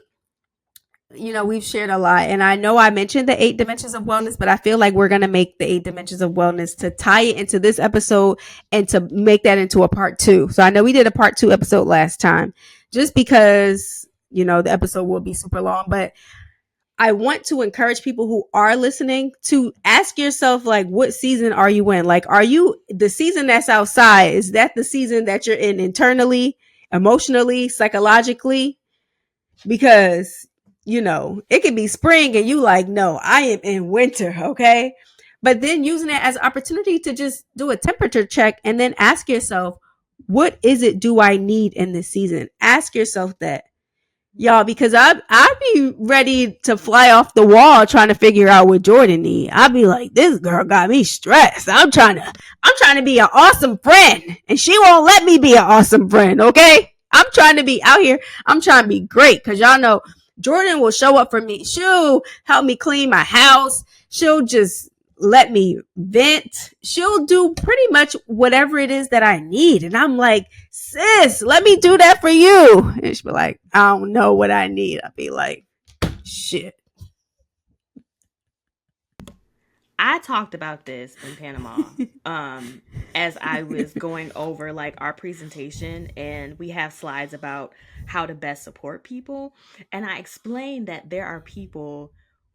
we've shared a lot, and I know I mentioned the 8 dimensions of wellness, but I feel like we're going to make the 8 dimensions of wellness to tie it into this episode and to make that into a part 2. So I know we did a part 2 episode last time just because, the episode will be super long, but I want to encourage people who are listening to ask yourself, like, what season are you in? Like, are you the season that's outside? Is that the season that you're in internally, emotionally, psychologically? Because it could be spring and you like, no, I am in winter. Okay. But then using it as an opportunity to just do a temperature check and then ask yourself, what is it do I need in this season? Ask yourself that, y'all, because I'd be ready to fly off the wall trying to figure out what Jordan need. I'd be like, this girl got me stressed. I'm trying to be an awesome friend and she won't let me be an awesome friend. Okay. I'm trying to be out here. I'm trying to be great. Cause y'all know Jordan will show up for me. She'll help me clean my house. She'll just let me vent. She'll do pretty much whatever it is that I need. And I'm like, sis, let me do that for you. And she'll be like, I don't know what I need. I'll be like, shit. I talked about this in Panama as I was going over like our presentation, and we have slides about how to best support people, and I explained that there are people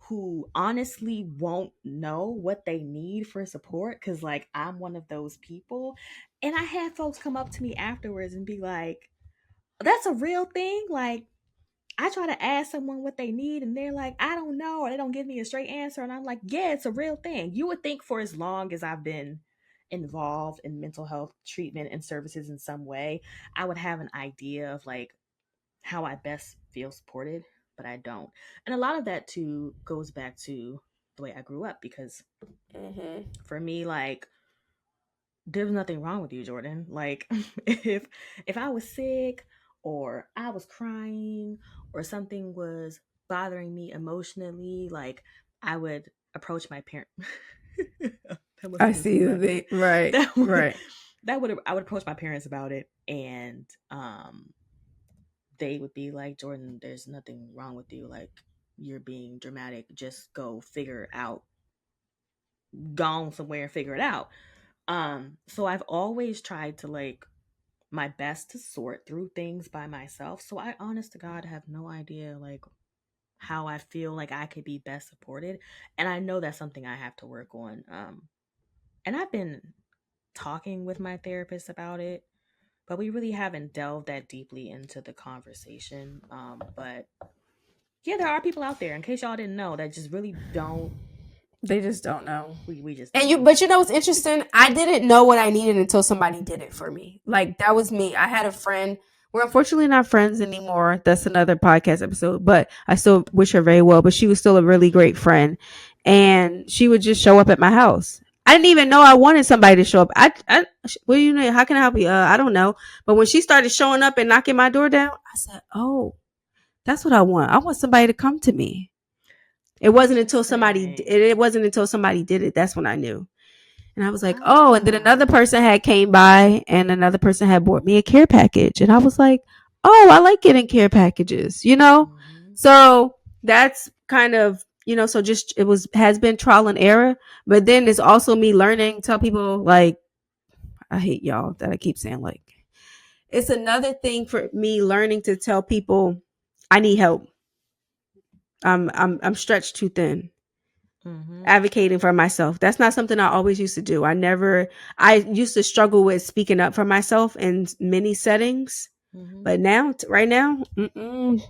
who honestly won't know what they need for support, cuz like I'm one of those people. And I had folks come up to me afterwards and be like, "That's a real thing?" Like, I try to ask someone what they need and they're like, I don't know, or they don't give me a straight answer. And I'm like, yeah, it's a real thing. You would think for as long as I've been involved in mental health treatment and services in some way, I would have an idea of like how I best feel supported, but I don't. And a lot of that too goes back to the way I grew up, because for me, like, there was nothing wrong with you, Jordan. Like, if I was sick or I was crying or something was bothering me emotionally, like I would approach my parent. That I wasn't even see the smart. thing. Right. That would, Right. I would approach my parents about it, and they would be like, Jordan, there's nothing wrong with you. Like, you're being dramatic. Just go figure it out. Gone somewhere and figure it out. So I've always tried to like my best to sort through things by myself. So I honest to God have no idea like how I feel like I could be best supported. And I know that's something I have to work on. And I've been talking with my therapist about it, but we really haven't delved that deeply into the conversation. But yeah, there are people out there, in case y'all didn't know, that just really don't. They just don't know. We just And don't. but you know what's interesting? I didn't know what I needed until somebody did it for me. Like that was me. I had a friend. We're unfortunately not friends anymore. That's another podcast episode, but I still wish her very well. But she was still a really great friend, and she would just show up at my house. I didn't even know I wanted somebody to show up. What do you know? How can I help you? I don't know. But when she started showing up and knocking my door down, I said, "Oh, that's what I want. I want somebody to come to me." It wasn't until somebody. It wasn't until somebody did it. That's when I knew. And I was like, oh, and then another person had came by and another person had bought me a care package. And I was like, oh, I like getting care packages, you know? Mm-hmm. So that's kind of, so just has been trial and error. But then it's also me learning, tell people like, I hate y'all that I keep saying like, it's another thing for me learning to tell people I need help. I'm stretched too thin. Mm-hmm. Advocating for myself. That's not something I always used to do. I used to struggle with speaking up for myself in many settings, but now, right now, I'm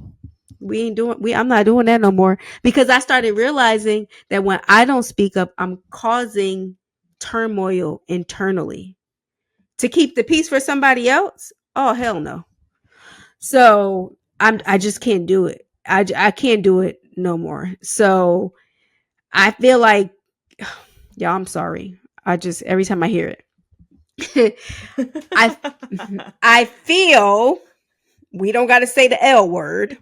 not doing that no more, because I started realizing that when I don't speak up, I'm causing turmoil internally to keep the peace for somebody else. Oh, hell no. So I just can't do it. I can't do it no more. So I feel like, yeah, I'm sorry. Every time I hear it, I feel, we don't got to say the L word,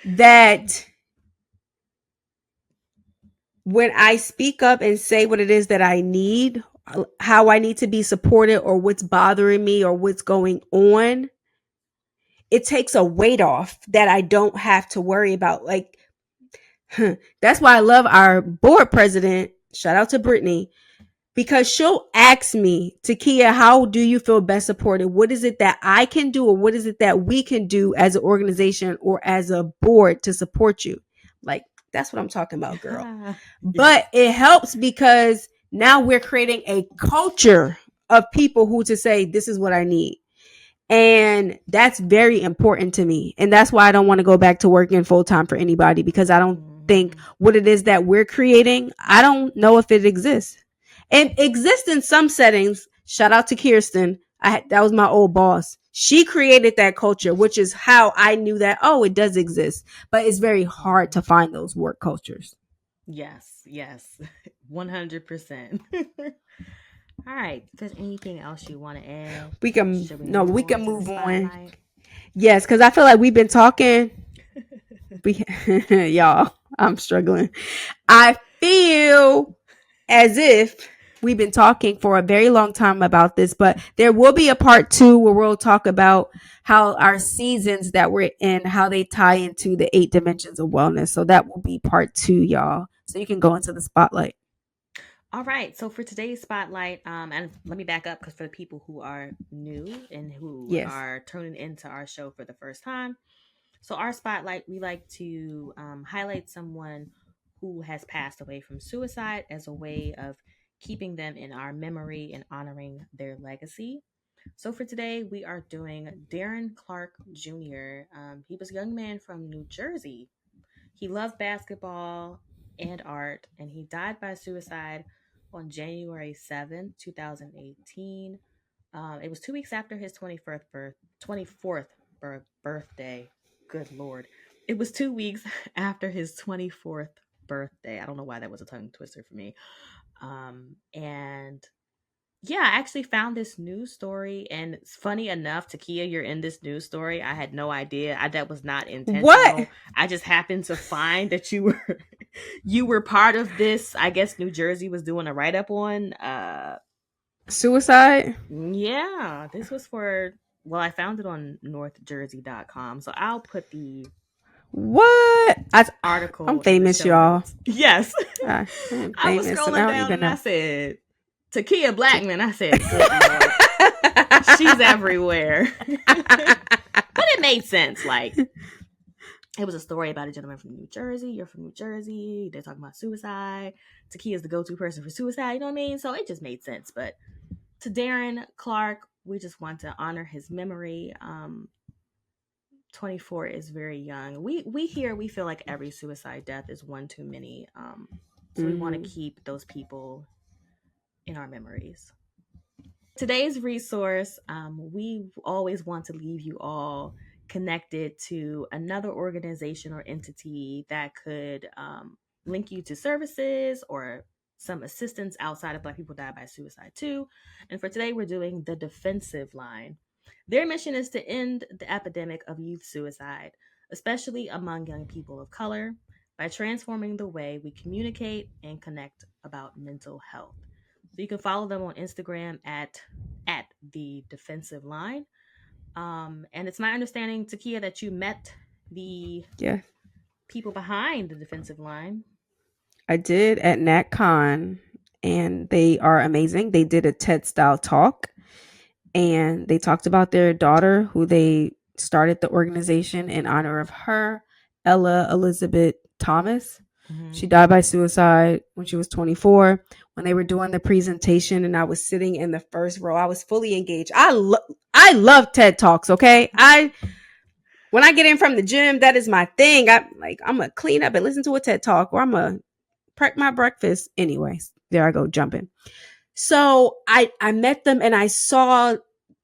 that when I speak up and say what it is that I need, how I need to be supported, or what's bothering me, or what's going on, it takes a weight off that I don't have to worry about. Like, that's why I love our board president. Shout out to Brittany. Because she'll ask me, T-Kea, how do you feel best supported? What is it that I can do, or what is it that we can do as an organization or as a board to support you? Like, that's what I'm talking about, girl. Yes. But it helps because now we're creating a culture of people who to say, this is what I need. And that's very important to me. And that's why I don't want to go back to working full time for anybody, because I don't think what it is that we're creating, I don't know if it exists. It exists in some settings. Shout out to Kirsten. That was my old boss. She created that culture, which is how I knew that, oh, it does exist. But it's very hard to find those work cultures. Yes, 100%. All right. If there's anything else you want to add, We can move on. Yes, because I feel like we've been talking. Y'all, I'm struggling. I feel as if we've been talking for a very long time about this, but there will be a part 2 where we'll talk about how our seasons that we're in, how they tie into the 8 dimensions of wellness. So that will be part 2, y'all. So you can go into the spotlight. All right. So for today's spotlight, and let me back up because for the people who are new and who Yes. are tuning into our show for the first time, so our spotlight, we like to highlight someone who has passed away from suicide as a way of keeping them in our memory and honoring their legacy. So for today, we are doing Darren Clark Jr. He was a young man from New Jersey. He loved basketball and art, and he died by suicide on January 7th, 2018. It was 2 weeks after his 24th birthday. Good Lord. It was 2 weeks after his 24th birthday. I don't know why that was a tongue twister for me. And yeah, I actually found this news story, and it's funny enough, T-Kea, you're in this news story. I had no idea. That was not intentional. What? I just happened to find that you were you were part of this. I guess New Jersey was doing a write up on Suicide? yeah, this was for, well, I found it on northjersey.com. So I'll put the What? article. I'm famous, y'all. Yes. I'm I was famous, scrolling and I don't down even and know. I said, T-Kea Blackman. I said, good Lord. She's everywhere. But it made sense. Like, it was a story about a gentleman from New Jersey. You're from New Jersey. They're talking about suicide. T-Kea is the go-to person for suicide. You know what I mean? So it just made sense. But to Darren Clark, we just want to honor his memory. 24 is very young. We feel like every suicide death is one too many. So we want to keep those people in our memories. Today's resource, we always want to leave you all connected to another organization or entity that could link you to services or some assistance outside of Black People Die by Suicide too. And for today, we're doing the Defensive Line. Their mission is to end the epidemic of youth suicide, especially among young people of color, by transforming the way we communicate and connect about mental health. So you can follow them on Instagram at the Defensive Line. And it's my understanding, T-Kea, that you met the people behind the Defensive Line. I did at NatCon, and they are amazing. They did a TED style talk, and they talked about their daughter, who they started the organization in honor of her, Ella Elizabeth Thomas. Mm-hmm. She died by suicide when she was 24. When they were doing the presentation, and I was sitting in the first row, I was fully engaged. I love TED Talks. Okay, when I get in from the gym, that is my thing. I'm gonna clean up and listen to a TED Talk, or I'm gonna prep my breakfast. Anyways, there I go, jumping. So I met them, and I saw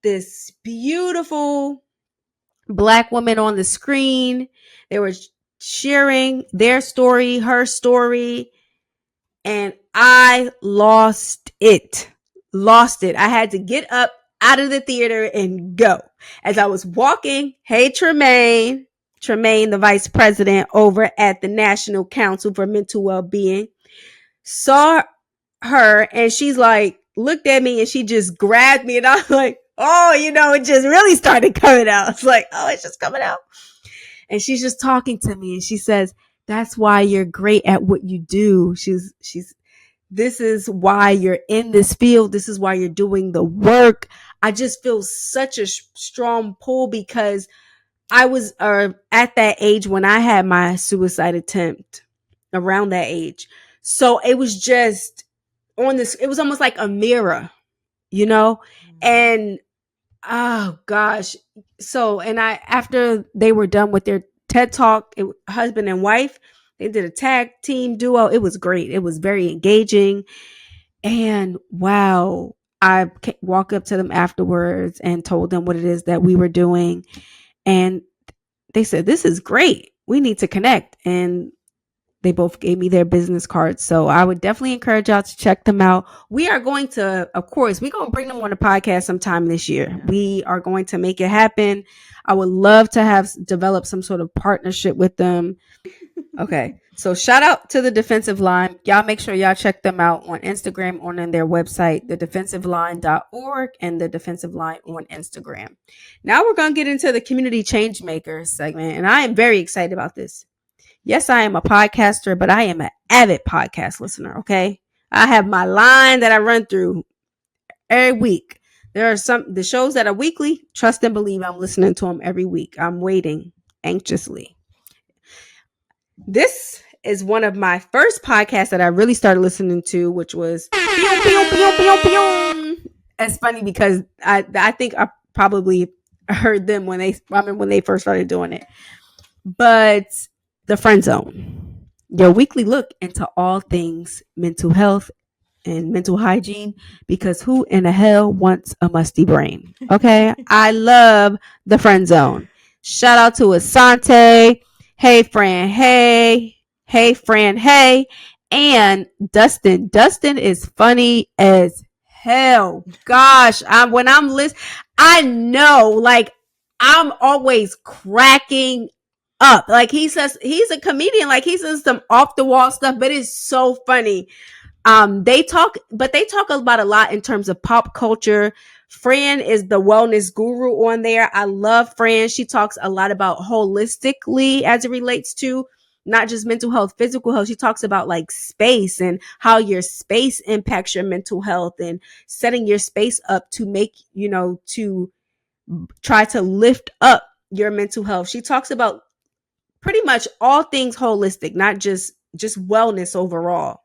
this beautiful Black woman on the screen. They were sharing their story, her story, and I lost it. I had to get up out of the theater and go. As I was walking, hey, Tremaine, the vice president over at the National Council for Mental Wellbeing, saw her, and she's like, looked at me, and she just grabbed me, and I was like, oh, it just really started coming out. It's like, oh, it's just coming out. And she's just talking to me, and she says, that's why you're great at what you do. This is why you're in this field. This is why you're doing the work. I just feel such a strong pull, because I was at that age when I had my suicide attempt, around that age. So it was just on this, it was almost like a mirror, and oh gosh. So, and after they were done with their TED Talk, husband and wife, they did a tag team duo. It was great. It was very engaging. And wow, I walked up to them afterwards and told them what it is that we were doing. And they said, this is great. We need to connect. And they both gave me their business cards. So I would definitely encourage y'all to check them out. We are going to, of course, we're going to bring them on the podcast sometime this year. Yeah. We are going to make it happen. I would love to develop some sort of partnership with them. Okay. So shout out to the defensive line. Y'all make sure y'all check them out on Instagram or on their website, thedefensiveline.org and the defensive line on Instagram. Now we're going to get into the community Changemaker segment. And I am very excited about this. Yes, I am a podcaster, but I am an avid podcast listener. Okay. I have my line that I run through every week. There are the shows that are weekly. Trust and believe I'm listening to them every week. I'm waiting anxiously. This is one of my first podcasts that I really started listening to, which was pew, pew, pew, pew, pew. It's funny because I think I probably heard them when they first started doing it. But the Friend Zone, your weekly look into all things mental health and mental hygiene, because who in the hell wants a musty brain? Okay. I love the Friend Zone. Shout out to Asante. Hey, Fran. Hey. Hey, Fran. Hey. And Dustin. Dustin is funny as hell. Gosh, when I'm listening, I know, like, I'm always cracking up. Like, he says, he's a comedian. Like, he says some off the wall stuff, but it's so funny. They talk about a lot in terms of pop culture. Fran is the wellness guru on there. I love Fran. She talks a lot about holistically as it relates to not just mental health, physical health. She talks about like space and how your space impacts your mental health and setting your space up to make, to try to lift up your mental health. She talks about pretty much all things holistic, not just wellness overall.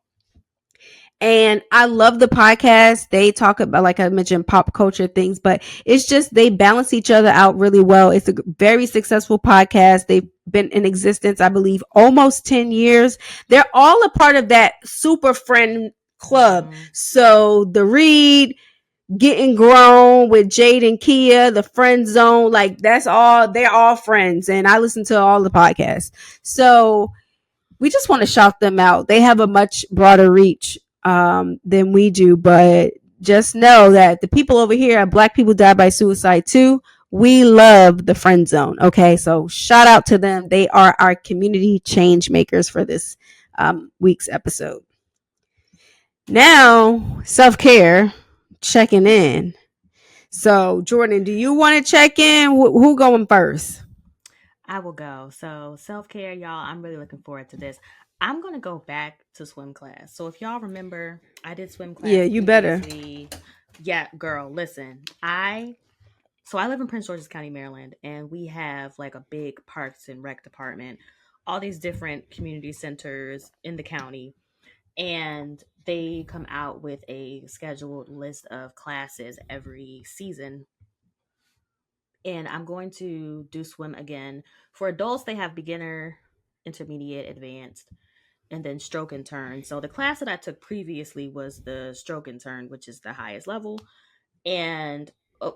And I love the podcast. They talk about, like I mentioned, pop culture things, but it's just they balance each other out really well. It's a very successful podcast. They've been in existence, I believe, almost 10 years. They're all a part of that super friend club. So the Read, Getting Grown with Jade and Kia, the Friend Zone, like they're all friends. And I listen to all the podcasts. So we just want to shout them out. They have a much broader reach than we do, but just know that the people over here at Black People Die by Suicide too, we love the Friend Zone. Okay, so shout out to them. They are our community change makers for this week's episode. Now, self-care, checking in. So, Jordan, do you want to check in? Who going first? I will go. So, self-care, y'all, I'm really looking forward to this. I'm going to go back to swim class. So, if y'all remember, I did swim class. Yeah, you better. Yeah, girl, listen. I live in Prince George's County, Maryland, and we have like a big parks and rec department, all these different community centers in the county. And they come out with a scheduled list of classes every season. And I'm going to do swim again. For adults, they have beginner, intermediate, advanced, and then stroke and turn. So the class that I took previously was the stroke and turn, which is the highest level. And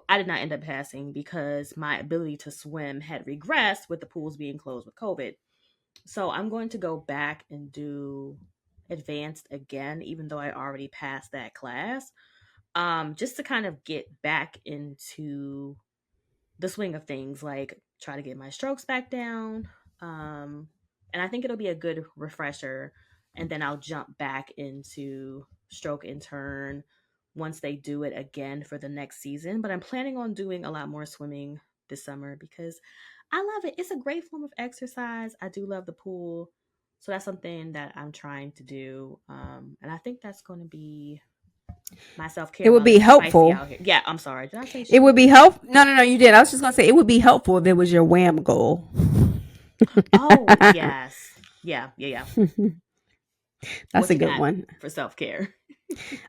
I did not end up passing because my ability to swim had regressed with the pools being closed with COVID. So I'm going to go back and do advanced again, even though I already passed that class, just to kind of get back into the swing of things, like try to get my strokes back down. And I think it'll be a good refresher. And then I'll jump back into stroke and turn once they do it again for the next season. But I'm planning on doing a lot more swimming this summer because I love it. It's a great form of exercise. I do love the pool. So that's something that I'm trying to do. And I think that's going to be my self-care. It would be helpful. Yeah, I'm sorry. Did I say it would be helpful? No, you did. I was just going to say it would be helpful if it was your wham goal. Oh, yes. Yeah. That's a good one. For self-care.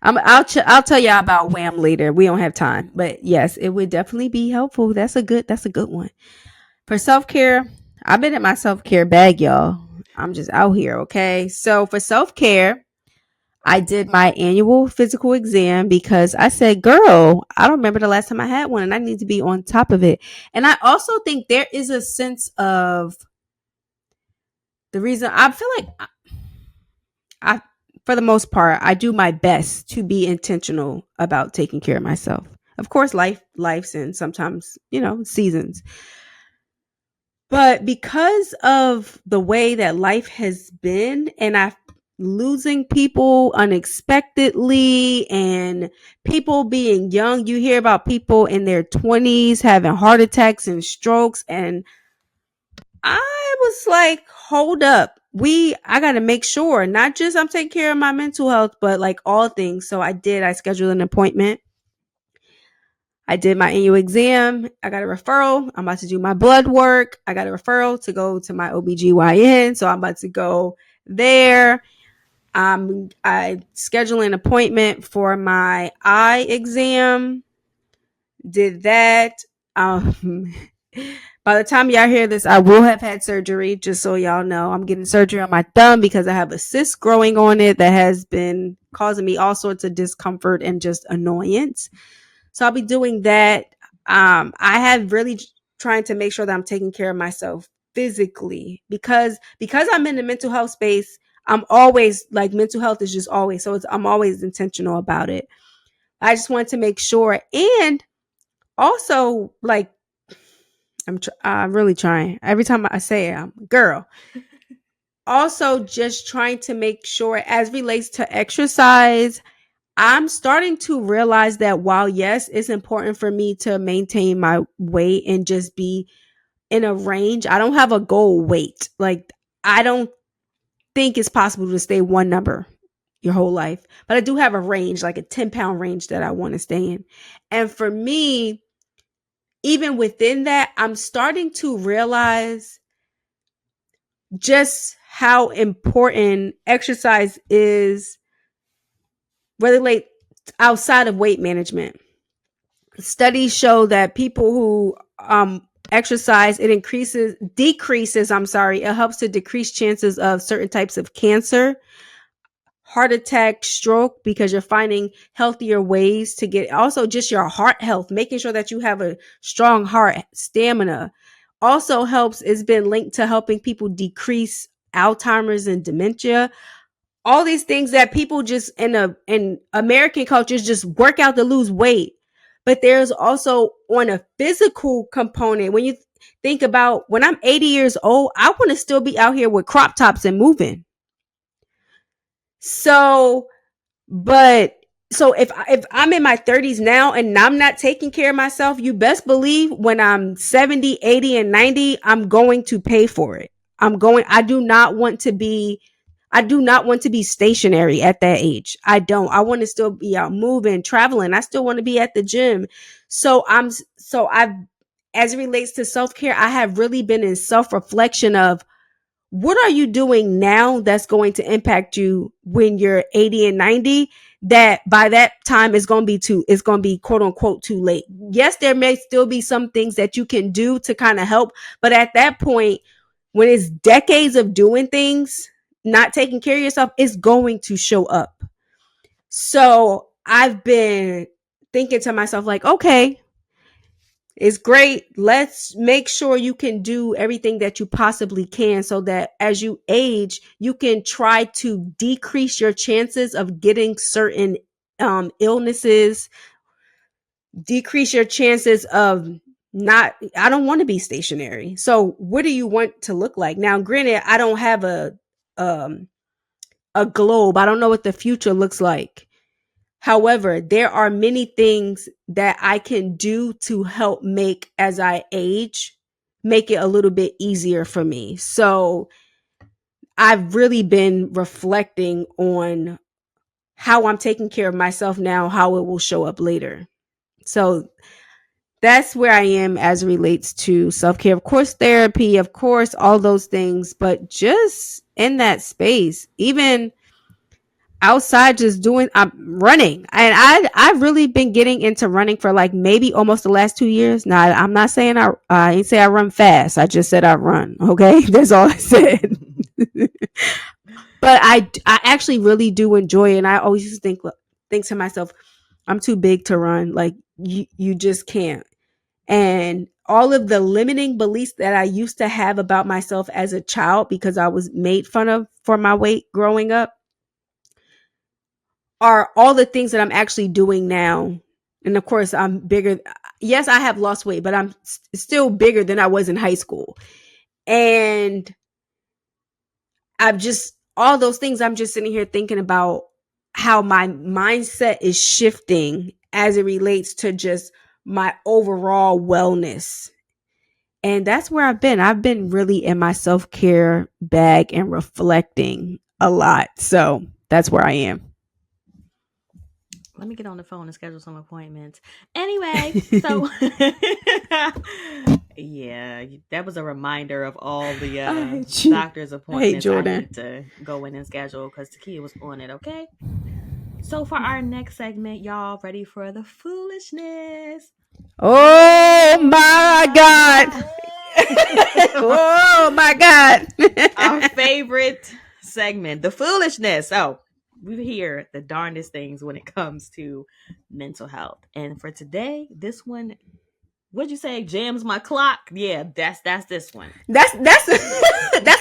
I'll tell y'all about wham later. We don't have time. But yes, it would definitely be helpful. That's a good one. For self-care, I've been in my self-care bag, y'all. I'm just out here, okay? So for self-care, I did my annual physical exam because I said, girl, I don't remember the last time I had one and I need to be on top of it. And I also think there is a sense of the reason I feel like for the most part, I do my best to be intentional about taking care of myself. Of course, life's and sometimes, seasons. But because of the way that life has been, and I losing people unexpectedly, and people being young, you hear about people in their 20s having heart attacks and strokes, and I was like, hold up. I got to make sure, not just I'm taking care of my mental health, but like all things. So I scheduled an appointment. I did my annual exam. I got a referral. I'm about to do my blood work. I got a referral to go to my OBGYN. So I'm about to go there. I scheduled an appointment for my eye exam. Did that. Um, by the time y'all hear this, I will have had surgery, just so y'all know. I'm getting surgery on my thumb because I have a cyst growing on it that has been causing me all sorts of discomfort and just annoyance. So I'll be doing that. I have really trying to make sure that I'm taking care of myself physically because I'm in the mental health space. I'm always like mental health is just always I'm always intentional about it. I just want to make sure, and also like I'm really trying. Every time I say it, I'm girl. Also, just trying to make sure as relates to exercise, I'm starting to realize that while yes, it's important for me to maintain my weight and just be in a range, I don't have a goal weight. Like I don't think it's possible to stay one number your whole life, but I do have a range, like a 10-pound range that I want to stay in. And for me, even within that, I'm starting to realize just how important exercise is relate outside of weight management. Studies show that people who exercise, it it helps to decrease chances of certain types of cancer, heart attack, stroke, because you're finding healthier ways to get also just your heart health, making sure that you have a strong heart stamina. Also helps, it's been linked to helping people decrease Alzheimer's and dementia. All these things that people just in American cultures just work out to lose weight. But there's also on a physical component. When you think about when I'm 80 years old, I want to still be out here with crop tops and moving. So, but so if I'm in my 30s now and I'm not taking care of myself, you best believe when I'm 70, 80 and 90, I'm going to pay for it. I do not want to be stationary at that age. I don't. I want to still be out moving, traveling. I still want to be at the gym. I've as it relates to self-care, I have really been in self-reflection of what are you doing now that's going to impact you when you're 80 and 90, that by that time it's going to be quote unquote too late. Yes, there may still be some things that you can do to kind of help, but at that point, when it's decades of doing things, not taking care of yourself, it's going to show up. So I've been thinking to myself like, okay, it's great. Let's make sure you can do everything that you possibly can so that as you age, you can try to decrease your chances of getting certain illnesses, decrease your chances of I don't want to be stationary. So what do you want to look like? Now, granted, I don't have um, a globe. I don't know what the future looks like. However, there are many things that I can do to help make as I age, make it a little bit easier for me. So I've really been reflecting on how I'm taking care of myself now, how it will show up later. So that's where I am as it relates to self-care. Of course, therapy, of course, all those things, but just in that space, even outside just doing I'm running, and I've really been getting into running for like maybe almost the last 2 years now. I'm not saying I ain't say I run fast, I just said I run. Okay, that's all I said. But I actually really do enjoy it, and I always used to think to myself, I'm too big to run. Like you just can't. And all of the limiting beliefs that I used to have about myself as a child because I was made fun of for my weight growing up are all the things that I'm actually doing now. And of course, I'm bigger. Yes, I have lost weight, but I'm still bigger than I was in high school. And I'm just, all those things, I'm just sitting here thinking about how my mindset is shifting as it relates to just my overall wellness. And that's where I've been. I've been really in my self-care bag and reflecting a lot. So that's where I am. Let me get on the phone and schedule some appointments. Anyway, so yeah, that was a reminder of all the doctor's appointments I need to go in and schedule because T-Kea was on it. Okay. So for our next segment, y'all ready for the foolishness? Oh my God. Oh my God. Our favorite segment, the foolishness. So we hear the darndest things when it comes to mental health. And for today, this one, what'd you say? Jams my clock? Yeah, that's this one. That's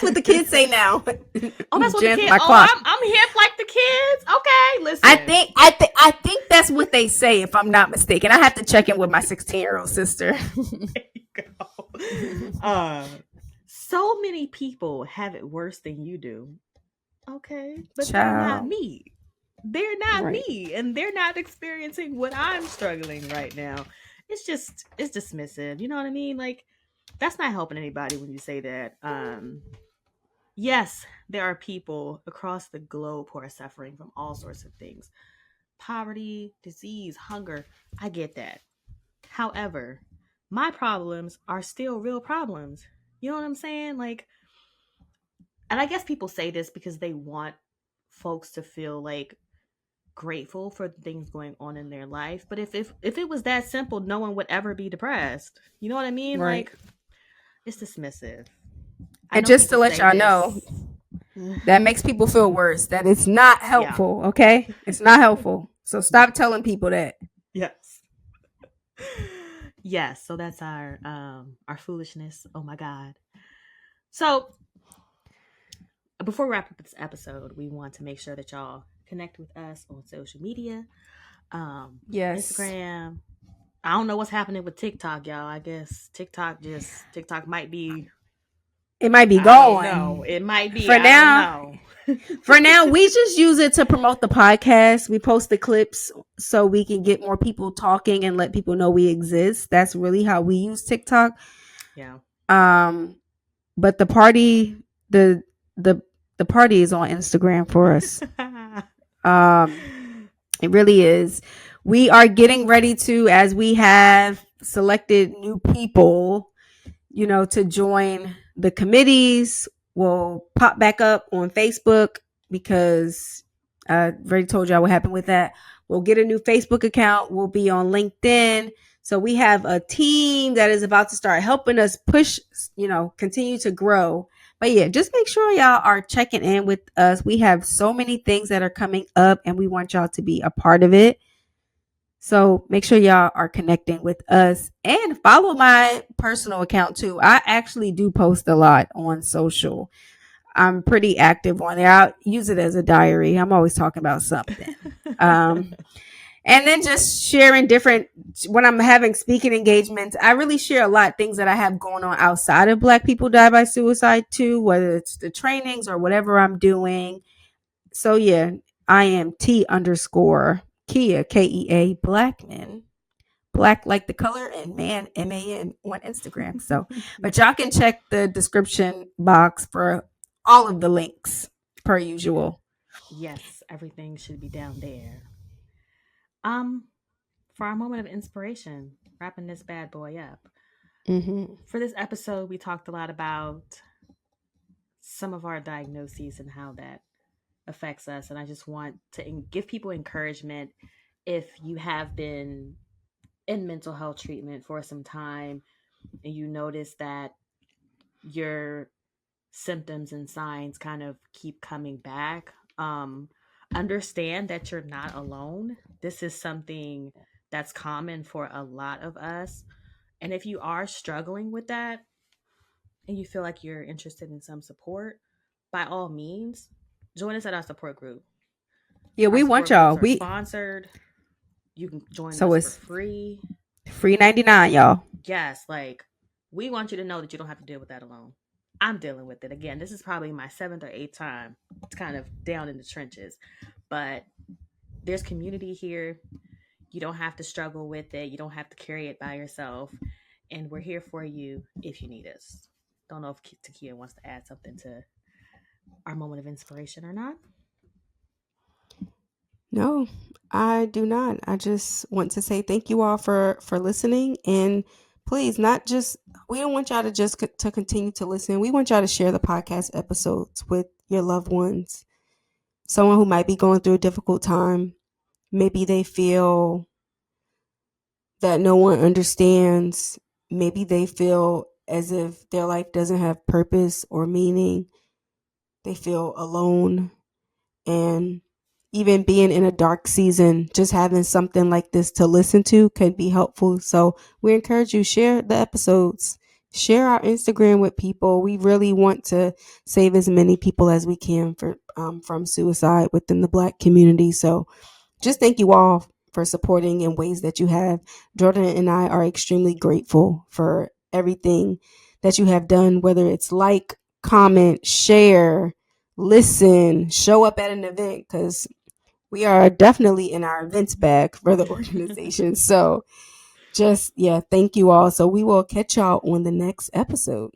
what the kids say now. Oh, that's what the kids. Oh, I'm hip like the kids. Okay, listen. I think that's what they say, if I'm not mistaken. I have to check in with my 16-year-old sister. There you go. So many people have it worse than you do. Okay, but they're not me. They're not me, and they're not experiencing what I'm struggling right now. It's dismissive. You know what I mean? Like, that's not helping anybody when you say that. Yes, there are people across the globe who are suffering from all sorts of things. Poverty, disease, hunger. I get that. However, my problems are still real problems. You know what I'm saying? Like, and I guess people say this because they want folks to feel like grateful for the things going on in their life. But if it was that simple, no one would ever be depressed. You know what I mean? Right. Like, it's dismissive. And just to let y'all know, that makes people feel worse. That it's not helpful. Yeah. Okay, it's not helpful. So stop telling people that. Yes. Yes. So that's our foolishness. Oh my God. So before we wrap up this episode, we want to make sure that y'all connect with us on social media. Yes. Instagram. I don't know what's happening with TikTok, y'all. I guess TikTok might be. It might be gone. No, it might be. For now. For now, we just use it to promote the podcast. We post the clips so we can get more people talking and let people know we exist. That's really how we use TikTok. Yeah. But the party, the party is on Instagram for us. It really is. We are getting ready to, as we have selected new people, to join the committees. We'll pop back up on Facebook because I already told y'all what happened with that. We'll get a new Facebook account. We'll be on LinkedIn. So we have a team that is about to start helping us push, continue to grow. But yeah, just make sure y'all are checking in with us. We have so many things that are coming up and we want y'all to be a part of it. So make sure y'all are connecting with us and follow my personal account too. I actually do post a lot on social. I'm pretty active on there. I'll use it as a diary. I'm always talking about something. And then just sharing when I'm having speaking engagements, I really share a lot things that I have going on outside of Black People Die by Suicide too, whether it's the trainings or whatever I'm doing. So yeah, I am T_Kea, Kea, Blackman, Black like the color, and man, MAN on Instagram. So, but y'all can check the description box for all of the links per usual. Yes, everything should be down there. For our moment of inspiration, wrapping this bad boy up. Mm-hmm. For this episode, we talked a lot about some of our diagnoses and how that affects us. And I just want to give people encouragement if you have been in mental health treatment for some time and you notice that your symptoms and signs kind of keep coming back. Understand that you're not alone. This is something that's common for a lot of us. And if you are struggling with that and you feel like you're interested in some support, by all means, join us at our support group. Yeah, we want y'all. We sponsored. You can join us for free. Free $99, y'all. Yes, like we want you to know that you don't have to deal with that alone. I'm dealing with it. Again, this is probably my seventh or eighth time. It's kind of down in the trenches. But there's community here. You don't have to struggle with it. You don't have to carry it by yourself. And we're here for you if you need us. Don't know if T-Kea wants to add something to our moment of inspiration or not. No, I do not. I just want to say thank you all for listening, and please, not just we don't want y'all to just to continue to listen. We want y'all to share the podcast episodes with your loved ones. Someone who might be going through a difficult time. Maybe they feel that no one understands. Maybe they feel as if their life doesn't have purpose or meaning. They feel alone. And even being in a dark season, just having something like this to listen to could be helpful. So we encourage you, share the episodes, share our Instagram with people. We really want to save as many people as we can from suicide within the Black community. So just thank you all for supporting in ways that you have. Jordan and I are extremely grateful for everything that you have done, whether it's like, comment, share, listen, show up at an event, because we are definitely in our events bag for the organization. So just, yeah, thank you all. So we will catch y'all on the next episode.